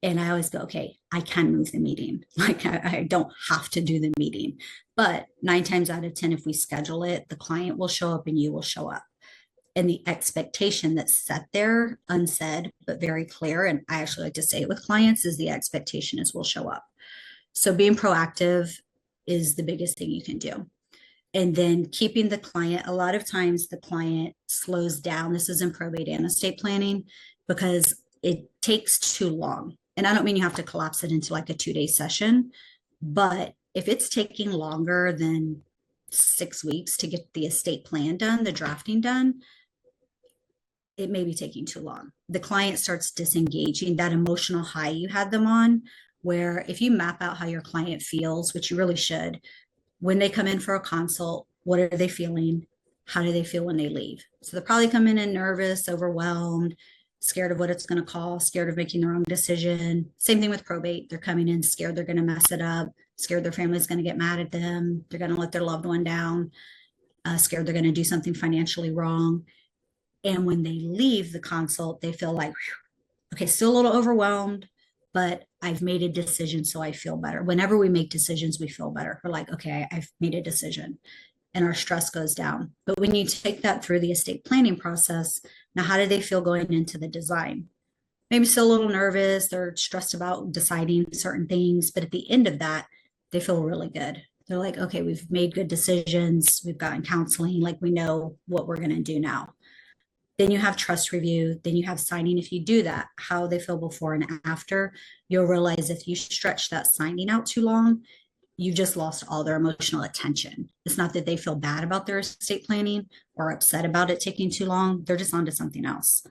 And I always go, okay, I can move the meeting. Like, I don't have to do the meeting. But 9 times out of 10, if we schedule it, the client will show up and you will show up. And the expectation that's set there, unsaid, but very clear, and I actually like to say it with clients, is the expectation is we'll show up. So being proactive is the biggest thing you can do. And then keeping the client, a lot of times the client slows down. This is in probate and estate planning because it takes too long. And I don't mean you have to collapse it into like a 2-day session, but if it's taking longer than 6 weeks to get the estate plan done, the drafting done, it may be taking too long. The client starts disengaging that emotional high you had them on, where if you map out how your client feels, which you really should, when they come in for a consult, what are they feeling? How do they feel when they leave? So they're probably coming in nervous, overwhelmed, scared of what it's going to cost, scared of making the wrong decision. Same thing with probate. They're coming in scared they're going to mess it up, scared their family's going to get mad at them. They're going to let their loved one down, scared they're going to do something financially wrong. And when they leave the consult, they feel like, okay, still a little overwhelmed, but I've made a decision, so I feel better. Whenever we make decisions, we feel better. We're like, okay, I've made a decision, and our stress goes down. But when you take that through the estate planning process, now how do they feel going into the design? Maybe still a little nervous. They're stressed about deciding certain things, but at the end of that, they feel really good. They're like, okay, we've made good decisions. We've gotten counseling. Like, we know what we're going to do now. Then you have trust review, then you have signing. If you do that, how they feel before and after, you'll realize if you stretch that signing out too long, you just lost all their emotional attention. It's not that they feel bad about their estate planning or upset about it taking too long. They're just onto something else.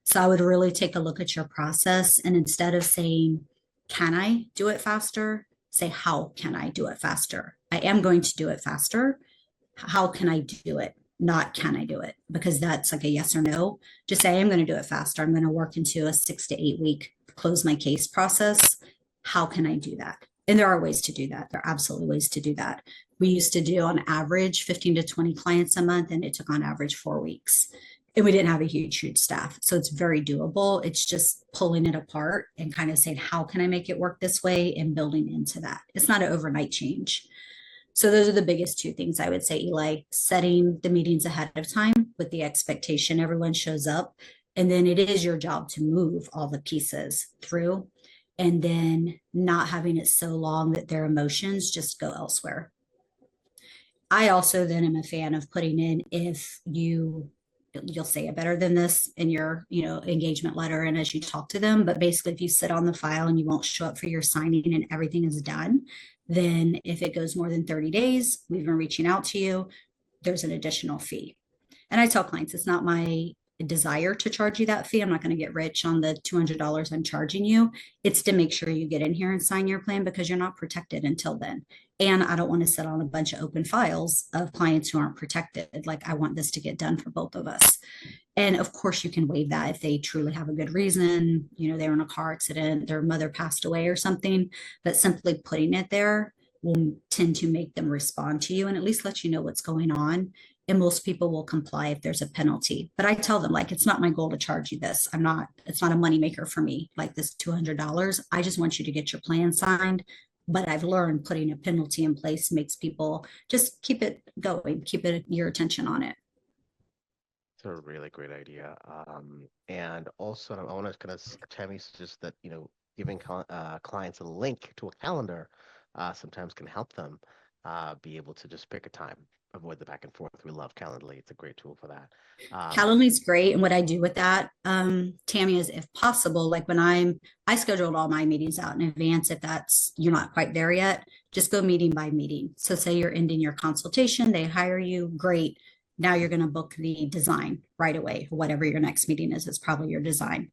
So I would really take a look at your process, and instead of saying, can I do it faster? Say, how can I do it faster? I am going to do it faster. How can I do it? Not can I do it? Because that's like a yes or no. Just say, I'm going to do it faster. I'm going to work into a 6 to 8 week close my case process. How can I do that? And there are ways to do that. There are absolutely ways to do that. We used to do on average 15 to 20 clients a month, and it took on average 4 weeks. And we didn't have a huge staff. So it's very doable. It's just pulling it apart and kind of saying, how can I make it work this way, and building into that. It's not an overnight change. So those are the biggest 2 things I would say, Eli: setting the meetings ahead of time with the expectation everyone shows up. And then it is your job to move all the pieces through, and then not having it so long that their emotions just go elsewhere. I also then am a fan of putting in, if you'll say it better than this in your engagement letter and as you talk to them, but basically if you sit on the file and you won't show up for your signing and everything is done, then if it goes more than 30 days, we've been reaching out to you, there's an additional fee. And I tell clients, it's not my desire to charge you that fee. I'm not going to get rich on the $200 I'm charging you. It's to make sure you get in here and sign your plan, because you're not protected until then. And I don't want to sit on a bunch of open files of clients who aren't protected. Like, I want this to get done for both of us. And of course, you can waive that if they truly have a good reason. They were in a car accident, their mother passed away or something. But simply putting it there will tend to make them respond to you and at least let you know what's going on. And most people will comply if there's a penalty. But I tell them, like, it's not my goal to charge you this. It's not a moneymaker for me, like this $200. I just want you to get your plan signed. But I've learned putting a penalty in place makes people just keep it going, keep your attention on it. It's a really great idea. And also, I want to kind of Tammy suggests that, giving clients a link to a calendar sometimes can help them. be able to just pick a time, avoid the back and forth. We love Calendly. It's a great tool for that. Calendly's great. And what I do with that, Tammy, is if possible, like when I scheduled all my meetings out in advance. If that's, you're not quite there yet, just go meeting by meeting. So say you're ending your consultation, they hire you, great. Now you're going to book the design right away. Whatever your next meeting is, it's probably your design.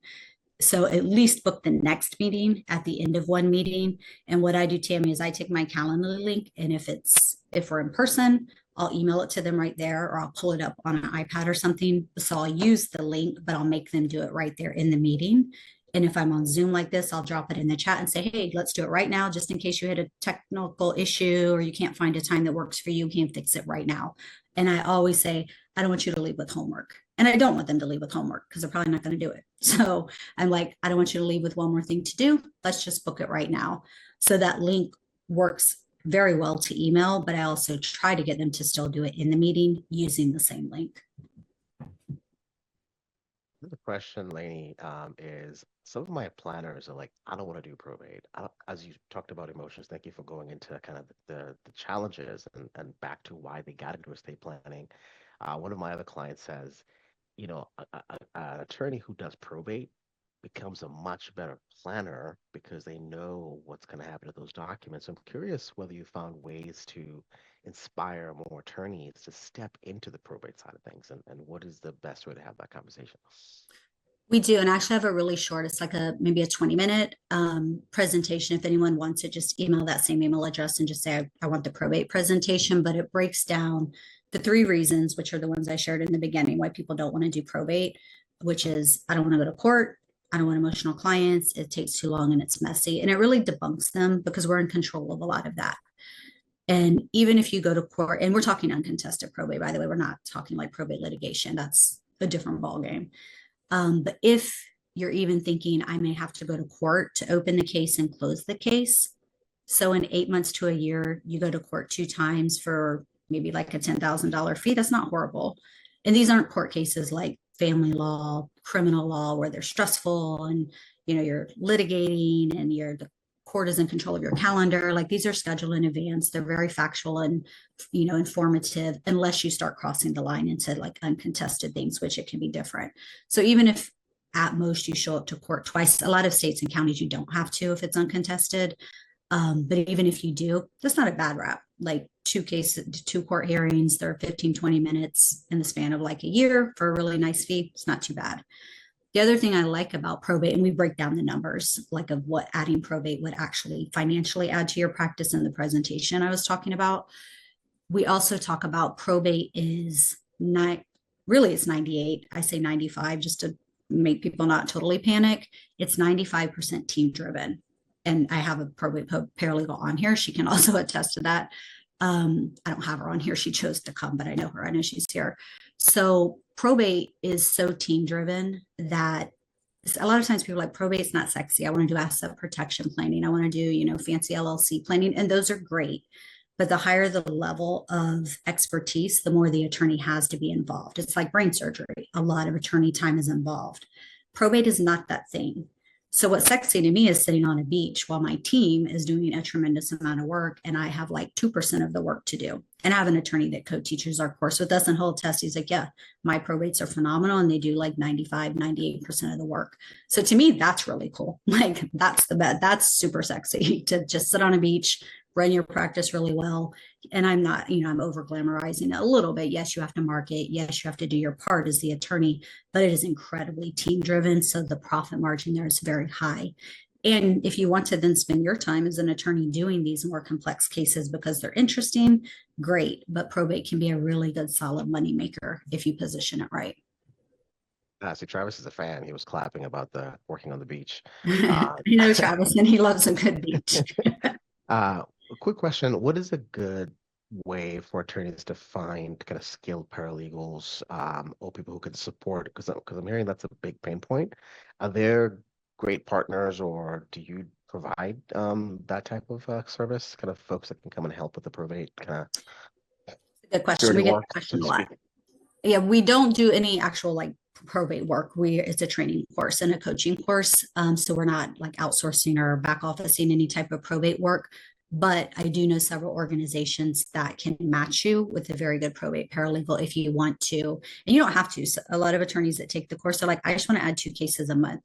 So at least book the next meeting at the end of one meeting. And what I do, Tammy, is I take my Calendly link, and if we're in person, I'll email it to them right there, or I'll pull it up on an iPad or something. So I'll use the link, but I'll make them do it right there in the meeting. And if I'm on Zoom like this, I'll drop it in the chat and say, hey, let's do it right now, just in case you had a technical issue or you can't find a time that works for you, you can fix it right now. And I always say, I don't want you to leave with homework. And I don't want them to leave with homework because they're probably not going to do it. So I'm like, I don't want you to leave with one more thing to do. Let's just book it right now. So that link works very well to email, but I also try to get them to still do it in the meeting using the same link. The question, Laney, is some of my planners are like, I don't want to do probate. As you talked about emotions, thank you for going into kind of the challenges and back to why they got into estate planning. One of my other clients says, an attorney who does probate becomes a much better planner because they know what's going to happen to those documents. I'm curious whether you found ways to inspire more attorneys to step into the probate side of things, and what is the best way to have that conversation? We do, and actually have a really short, it's like maybe a 20-minute presentation. If anyone wants it, just email that same email address and just say, I want the probate presentation, but it breaks down the 3 reasons, which are the ones I shared in the beginning, why people don't want to do probate, which is, I don't want to go to court, I don't want emotional clients, it takes too long and it's messy. And it really debunks them because we're in control of a lot of that. And even if you go to court, and we're talking uncontested probate, by the way, we're not talking like probate litigation, that's a different ballgame. But if you're even thinking, I may have to go to court to open the case and close the case. So in 8 months to a year, you go to court 2 times for maybe like a $10,000 fee. That's not horrible. And these aren't court cases like family law, criminal law, where they're stressful and, you're litigating and the court is in control of your calendar. Like, these are scheduled in advance. They're very factual and, informative, unless you start crossing the line into like uncontested things, which it can be different. So even if at most you show up to court twice, a lot of states and counties, you don't have to if it's uncontested. But even if you do, that's not a bad rap. Like 2 cases, 2 court hearings, they're 15, 20 minutes in the span of like a year for a really nice fee. It's not too bad. The other thing I like about probate, and we break down the numbers like of what adding probate would actually financially add to your practice in the presentation I was talking about. We also talk about probate is not really, it's 98. I say 95 just to make people not totally panic. It's 95% team driven. And I have a probate paralegal on here. She can also attest to that. I don't have her on here. She chose to come, but I know her. I know she's here. So probate is so team driven that a lot of times people are like, probate's not sexy. I want to do asset protection planning. I want to do, fancy LLC planning. And those are great. But the higher the level of expertise, the more the attorney has to be involved. It's like brain surgery. A lot of attorney time is involved. Probate is not that thing. So what's sexy to me is sitting on a beach while my team is doing a tremendous amount of work, and I have like 2% of the work to do. And I have an attorney that co-teaches our course with us, and he'll test. He's like, yeah, my probates are phenomenal, and they do like 95, 98% of the work. So to me, that's really cool. Like, that's the best. That's super sexy to just sit on a beach, run your practice really well. And I'm not, I'm over glamorizing it a little bit. Yes, you have to market. Yes, you have to do your part as the attorney, but it is incredibly team driven. So the profit margin there is very high. And if you want to then spend your time as an attorney doing these more complex cases because they're interesting, great. But probate can be a really good, solid moneymaker if you position it right. See, Travis is a fan. He was clapping about the working on the beach. Travis, and he loves a good beach. A quick question. What is a good way for attorneys to find kind of skilled paralegals or people who can support? Because I'm hearing that's a big pain point. Are there great partners, or do you provide that type of service, kind of folks that can come and help with the probate kind of good question. We get that question a lot. Yeah, we don't do any actual like probate work. It's a training course and a coaching course. So we're not like outsourcing or back officing any type of probate work. But I do know several organizations that can match you with a very good probate paralegal if you want to. And you don't have to. So a lot of attorneys that take the course are like, I just want to add 2 cases a month.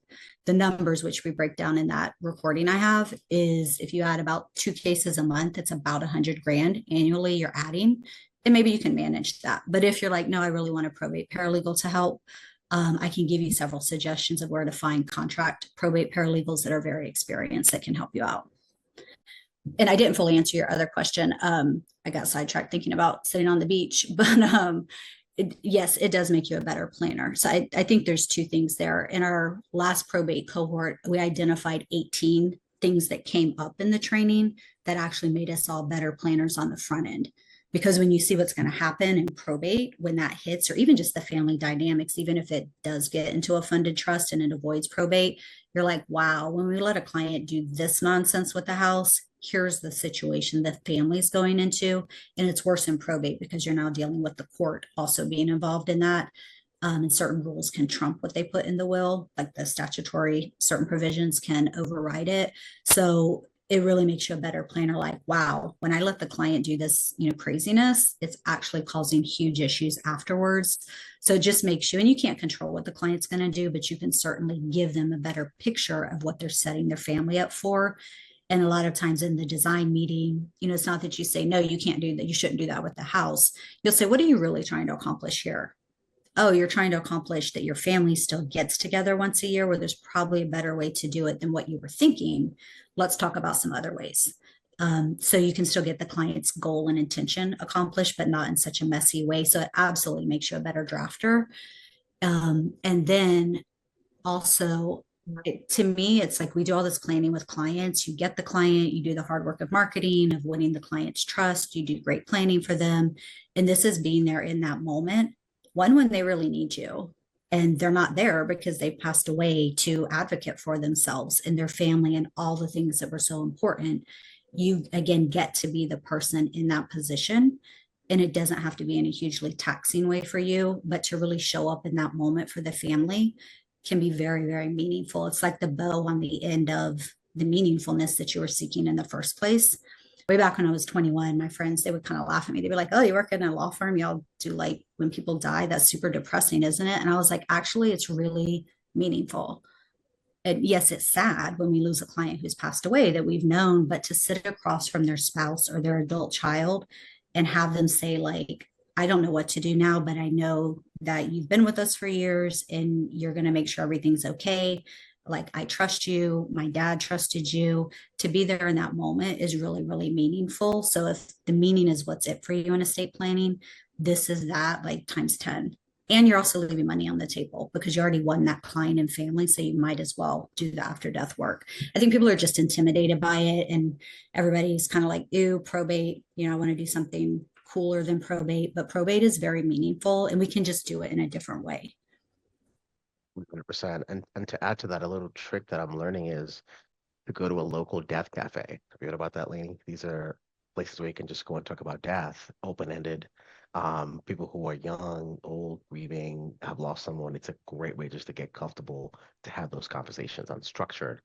The numbers, which we break down in that recording I have, is if you add about 2 cases a month, it's about 100 grand annually you're adding. And maybe you can manage that. But if you're like, no, I really want a probate paralegal to help, I can give you several suggestions of where to find contract probate paralegals that are very experienced that can help you out. And I didn't fully answer your other question. I got sidetracked thinking about sitting on the beach, but yes, it does make you a better planner. So I think there's 2 things there. In our last probate cohort, we identified 18 things that came up in the training that actually made us all better planners on the front end. Because when you see what's going to happen in probate, when that hits, or even just the family dynamics, even if it does get into a funded trust and it avoids probate, you're like, wow, when we let a client do this nonsense with the house, here's the situation the family's going into. And it's worse in probate because you're now dealing with the court also being involved in that. And certain rules can trump what they put in the will, like the statutory, certain provisions can override it. So it really makes you a better planner. Like, wow, when I let the client do this, craziness, it's actually causing huge issues afterwards. So it just makes you, and you can't control what the client's going to do, but you can certainly give them a better picture of what they're setting their family up for. And a lot of times in the design meeting, it's not that you say, no, you can't do that. You shouldn't do that with the house. You'll say, what are you really trying to accomplish here? Oh, you're trying to accomplish that your family still gets together once a year, where there's probably a better way to do it than what you were thinking. Let's talk about some other ways. So you can still get the client's goal and intention accomplished, but not in such a messy way. So it absolutely makes you a better drafter. And then also, to me, it's like we do all this planning with clients. You get the client, you do the hard work of marketing, of winning the client's trust, you do great planning for them. And this is being there in that moment, one when they really need you. And they're not there because they passed away to advocate for themselves and their family and all the things that were so important. You, again, get to be the person in that position. And it doesn't have to be in a hugely taxing way for you, but to really show up in that moment for the family can be very, very meaningful. It's like the bow on the end of the meaningfulness that you were seeking in the first place. Way back when I was 21, my friends, they would kind of laugh at me. They'd be like, oh, you work in a law firm? Y'all do like when people die, that's super depressing, isn't it? And I was like, actually, it's really meaningful. And yes, it's sad when we lose a client who's passed away that we've known, but to sit across from their spouse or their adult child and have them say, like, I don't know what to do now, but I know that you've been with us for years and you're going to make sure everything's okay. Like, I trust you. My dad trusted you. To be there in that moment is really, really meaningful. So if the meaning is what's it for you in estate planning, this is that, like, times 10. And you're also leaving money on the table because you already won that client and family. So you might as well do the after death work. I think people are just intimidated by it. And everybody's kind of like, ew, probate, I want to do something cooler than probate, but probate is very meaningful and we can just do it in a different way. 100%. And to add to that, a little trick that I'm learning is to go to a local death cafe. Have you heard about that, Laney? These are places where you can just go and talk about death, open-ended. People who are young, old, grieving, have lost someone. It's a great way just to get comfortable to have those conversations unstructured.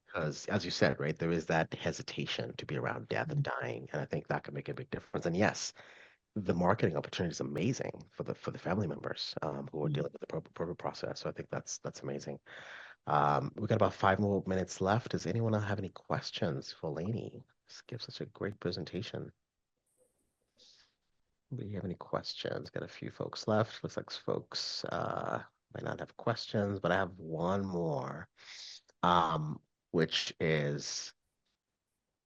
Because as you said, right, there is that hesitation to be around death and dying. And I think that can make a big difference. And yes, the marketing opportunity is amazing for the family members who are dealing with the probate process. So I think that's amazing. We've got about 5 more minutes left. Does anyone have any questions for Laney? This gives such a great presentation. Do you have any questions? Got a few folks left. Looks like folks might not have questions, but I have one more, which is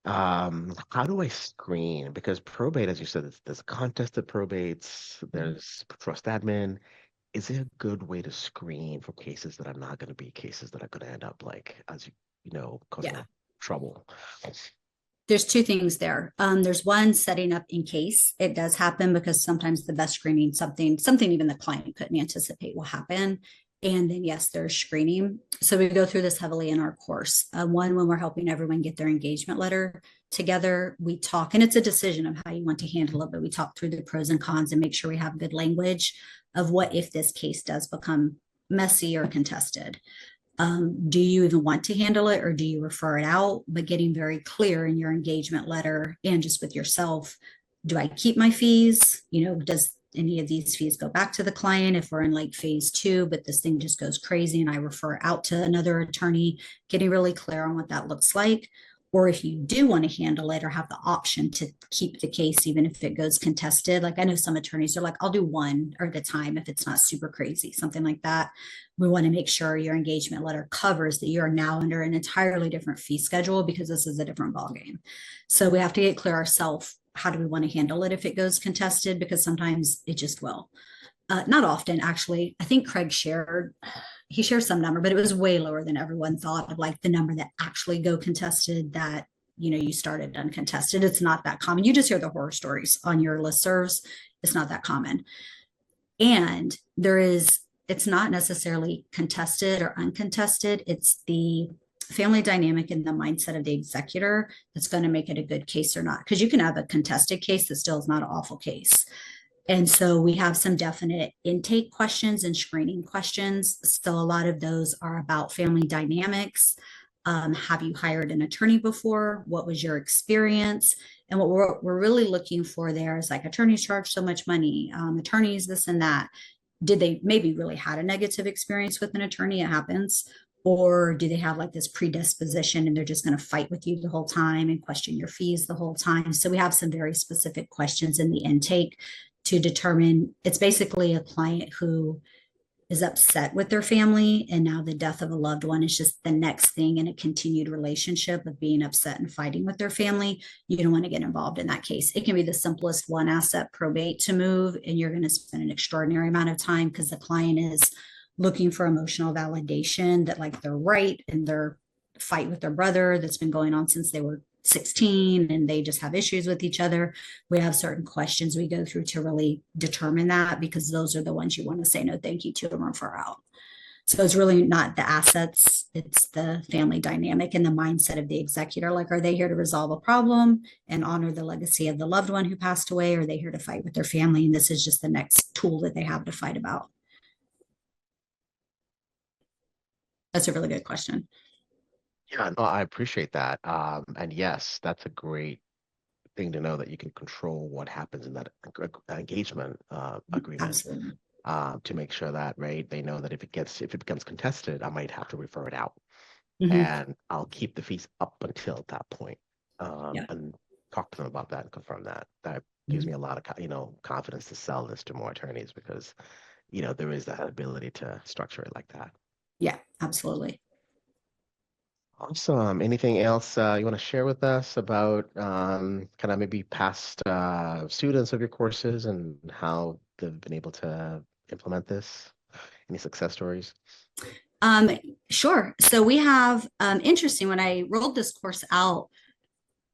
how do I screen? Because probate, as you said, there's contested probates, there's trust admin. Is there a good way to screen for cases that are not going to be cases that are going to end up like, as causing trouble? There's 2 things there. There's one, setting up in case it does happen, because sometimes the best screening, something even the client couldn't anticipate will happen. And then, yes, there's screening. So we go through this heavily in our course. One, when we're helping everyone get their engagement letter together, we talk, and it's a decision of how you want to handle it, but we talk through the pros and cons and make sure we have good language of what if this case does become messy or contested. Do you even want to handle it, or do you refer it out? But getting very clear in your engagement letter and just with yourself, do I keep my fees? Does any of these fees go back to the client if we're in like phase 2, but this thing just goes crazy and I refer out to another attorney? Getting really clear on what that looks like. Or if you do want to handle it or have the option to keep the case, even if it goes contested. Like I know some attorneys are like, I'll do one at a time if it's not super crazy, something like that. We want to make sure your engagement letter covers that you're now under an entirely different fee schedule because this is a different ballgame. So we have to get clear ourselves. How do we want to handle it if it goes contested? Because sometimes it just will. Not often, actually. I think Craig shared some number, but it was way lower than everyone thought of, like the number that actually go contested that, you started uncontested. It's not that common. You just hear the horror stories on your listservs. It's not that common. And it's not necessarily contested or uncontested. It's the family dynamic and the mindset of the executor that's going to make it a good case or not. Because you can have a contested case that still is not an awful case. And so we have some definite intake questions and screening questions. So a lot of those are about family dynamics. Have you hired an attorney before? What was your experience? And what we're really looking for there is like attorneys charge so much money, attorneys this and that. Did they maybe really had a negative experience with an attorney? It happens. Or do they have like this predisposition and they're just going to fight with you the whole time and question your fees the whole time? So we have some very specific questions in the intake to determine. It's basically a client who is upset with their family, and now the death of a loved one is just the next thing in a continued relationship of being upset and fighting with their family. You don't want to get involved in that case. It can be the simplest one asset probate to move, and you're going to spend an extraordinary amount of time because the client is looking for emotional validation that like they're right in their fight with their brother that's been going on since they were 16 and they just have issues with each other. We have certain questions we go through to really determine that, because those are the ones you want to say no thank you to and refer out. So it's really not the assets, it's the family dynamic and the mindset of the executor. Like, are they here to resolve a problem and honor the legacy of the loved one who passed away? Or are they here to fight with their family? And this is just the next tool that they have to fight about. That's a really good question. Yeah, no, I appreciate that. And yes, that's a great thing to know, that you can control what happens in that engagement agreement. Absolutely. To make sure that, right, they know that if it becomes contested, I might have to refer it out, Mhm. and I'll keep the fees up until that point, Yeah. and talk to them about that and confirm that. That gives me a lot of confidence to sell this to more attorneys, because there is that ability to structure it like that. Yeah, absolutely. Awesome. Anything else you want to share with us about kind of maybe past students of your courses and how they've been able to implement this? Any success stories? Sure. So we have, interesting, when I rolled this course out,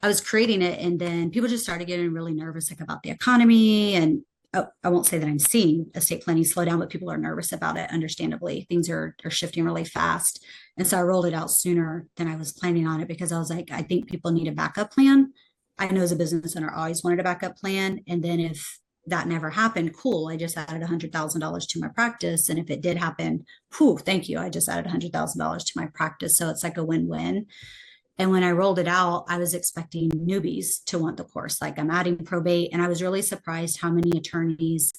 I was creating it, and then people just started getting really nervous, like about the economy. And I won't say that I'm seeing estate planning slow down, but people are nervous about it. Understandably, things are shifting really fast. And so I rolled it out sooner than I was planning on it, because I was like, I think people need a backup plan. I know as a business owner, I always wanted a backup plan. And then if that never happened, cool, I just added $100,000 to my practice. And if it did happen, whew, thank you, I just added $100,000 to my practice. So it's like a win-win. And when I rolled it out, I was expecting newbies to want the course. Like, I'm adding probate. And I was really surprised how many attorneys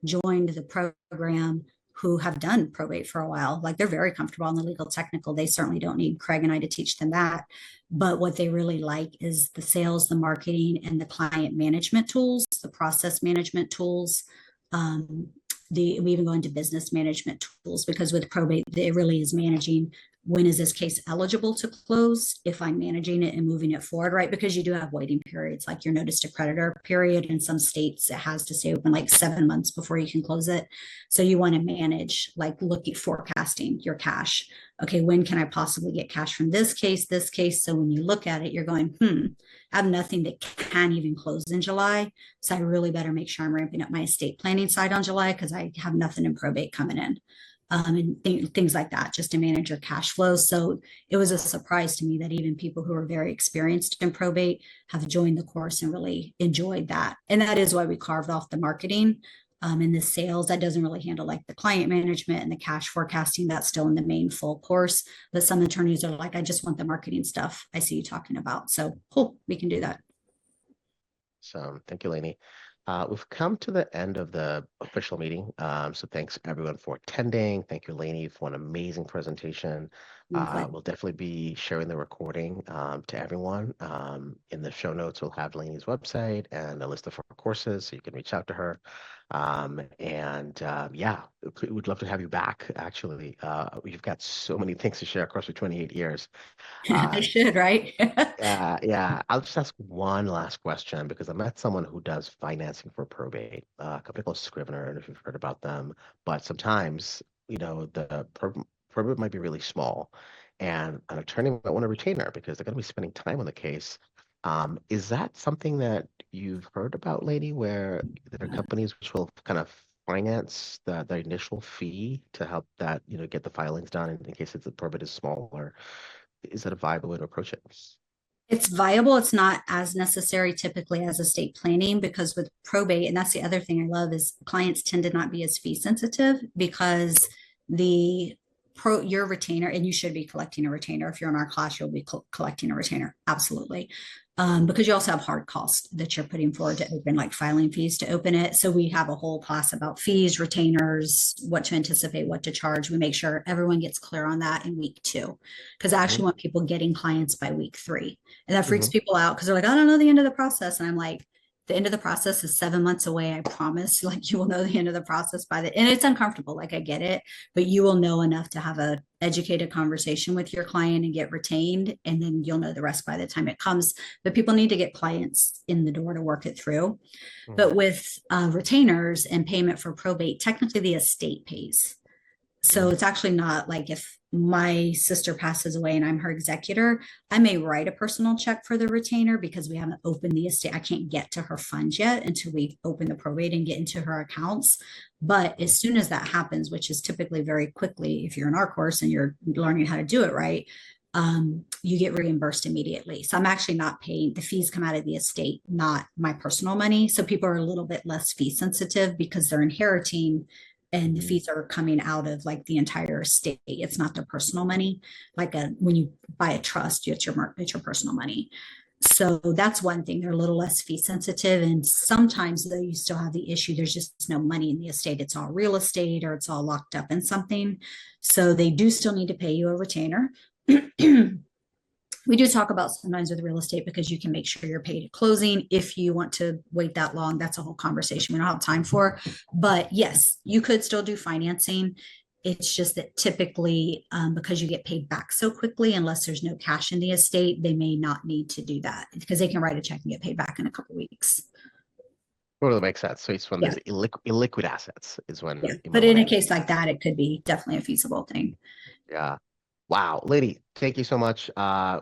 joined the program who have done probate for a while. Like, they're very comfortable on the legal technical. They certainly don't need Craig and I to teach them that. But what they really like is the sales, the marketing, and the client management tools, the process management tools. We even go into business management tools, because with probate, it really is managing, when is this case eligible to close, if I'm managing it and moving it forward, right? Because you do have waiting periods, like your notice to creditor period. In some states, it has to stay open like 7 months before you can close it. So you want to manage, like forecasting your cash. Okay, when can I possibly get cash from this case, this case? So when you look at it, you're going, I have nothing that can even close in July. So I really better make sure I'm ramping up my estate planning side on July, because I have nothing in probate coming in. And things like that, just to manage your cash flow. So it was a surprise to me that even people who are very experienced in probate have joined the course and really enjoyed that. And that is why we carved off the marketing. In the sales, that doesn't really handle like the client management and the cash forecasting. That's still in the main full course. But some attorneys are like, I just want the marketing stuff I see you talking about. So cool, we can do that. So thank you, Laney. We've come to the end of the official meeting. So thanks everyone for attending. Thank you, Laney, for an amazing presentation. We'll definitely be sharing the recording to everyone. In the show notes, we'll have Laney's website and a list of her courses, so you can reach out to her. Yeah, we'd love to have you back, actually. You've got so many things to share across your 28 years. I should, right? Yeah. I'll just ask one last question because I met someone who does financing for probate, a company called Scrivener. I don't know if you've heard about them, but sometimes, the probate might be really small and an attorney might want to retain her because they're going to be spending time on the case. Is that something that you've heard about, Lady, where there are companies which will kind of finance the initial fee to help that, get the filings done in case the probate is small, or is that a viable way to approach it? It's viable. It's not as necessary typically as estate planning, because with probate, and that's the other thing I love, is clients tend to not be as fee sensitive because your retainer, and you should be collecting a retainer. If you're in our class, you'll be collecting a retainer. Absolutely. Because you also have hard costs that you're putting forward to open, like filing fees to open it. So we have a whole class about fees, retainers, what to anticipate, what to charge. We make sure everyone gets clear on that in week 2, because I actually want people getting clients by week 3. And that freaks people out because they're like, I don't know the end of the process. And I'm like, the end of the process is 7 months away. I promise. Like, you will know the end of the process and it's uncomfortable. Like, I get it, but you will know enough to have a educated conversation with your client and get retained. And then you'll know the rest by the time it comes. But people need to get clients in the door to work it through. But with retainers and payment for probate, technically the estate pays. So it's actually not like if my sister passes away and I'm her executor, I may write a personal check for the retainer because we haven't opened the estate. I can't get to her funds yet until we open the probate and get into her accounts. But as soon as that happens, which is typically very quickly, if you're in our course and you're learning how to do it right, you get reimbursed immediately. So I'm actually not paying, the fees come out of the estate, not my personal money. So people are a little bit less fee sensitive because they're inheriting and the fees are coming out of like the entire estate. It's not their personal money. Like when you buy a trust, it's your personal money. So that's one thing. They're a little less fee sensitive. And sometimes though, you still have the issue, there's just no money in the estate. It's all real estate or it's all locked up in something. So they do still need to pay you a retainer. We do talk about sometimes with real estate because you can make sure you're paid at closing. If you want to wait that long, that's a whole conversation we don't have time for. But yes, you could still do financing. It's just that typically, because you get paid back so quickly, unless there's no cash in the estate, they may not need to do that because they can write a check and get paid back in a couple of weeks. Totally makes sense. So it's when there's illiquid assets is when. Yeah. But in a case like that, it could be definitely a feasible thing. Yeah. Wow, Lady, thank you so much.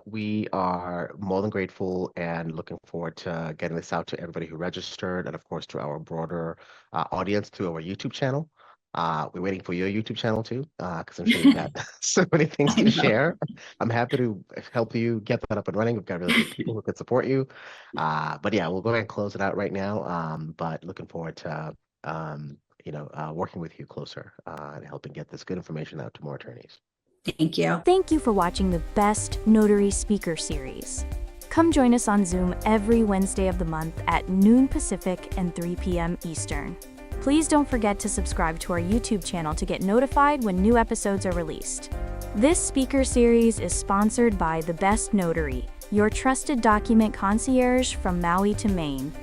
We are more than grateful and looking forward to getting this out to everybody who registered and, of course, to our broader audience through our YouTube channel. We're waiting for your YouTube channel, too, because I'm sure you've got so many things to share. I'm happy to help you get that up and running. We've got really good people who can support you. But yeah, we'll go ahead and close it out right now. But looking forward to working with you closer and helping get this good information out to more attorneys. Thank you. Thank you for watching the Best Notary Speaker Series. Come join us on Zoom every Wednesday of the month at noon Pacific and 3 p.m. Eastern. Please don't forget to subscribe to our YouTube channel to get notified when new episodes are released. This speaker series is sponsored by The Best Notary, your trusted document concierge from Maui to Maine.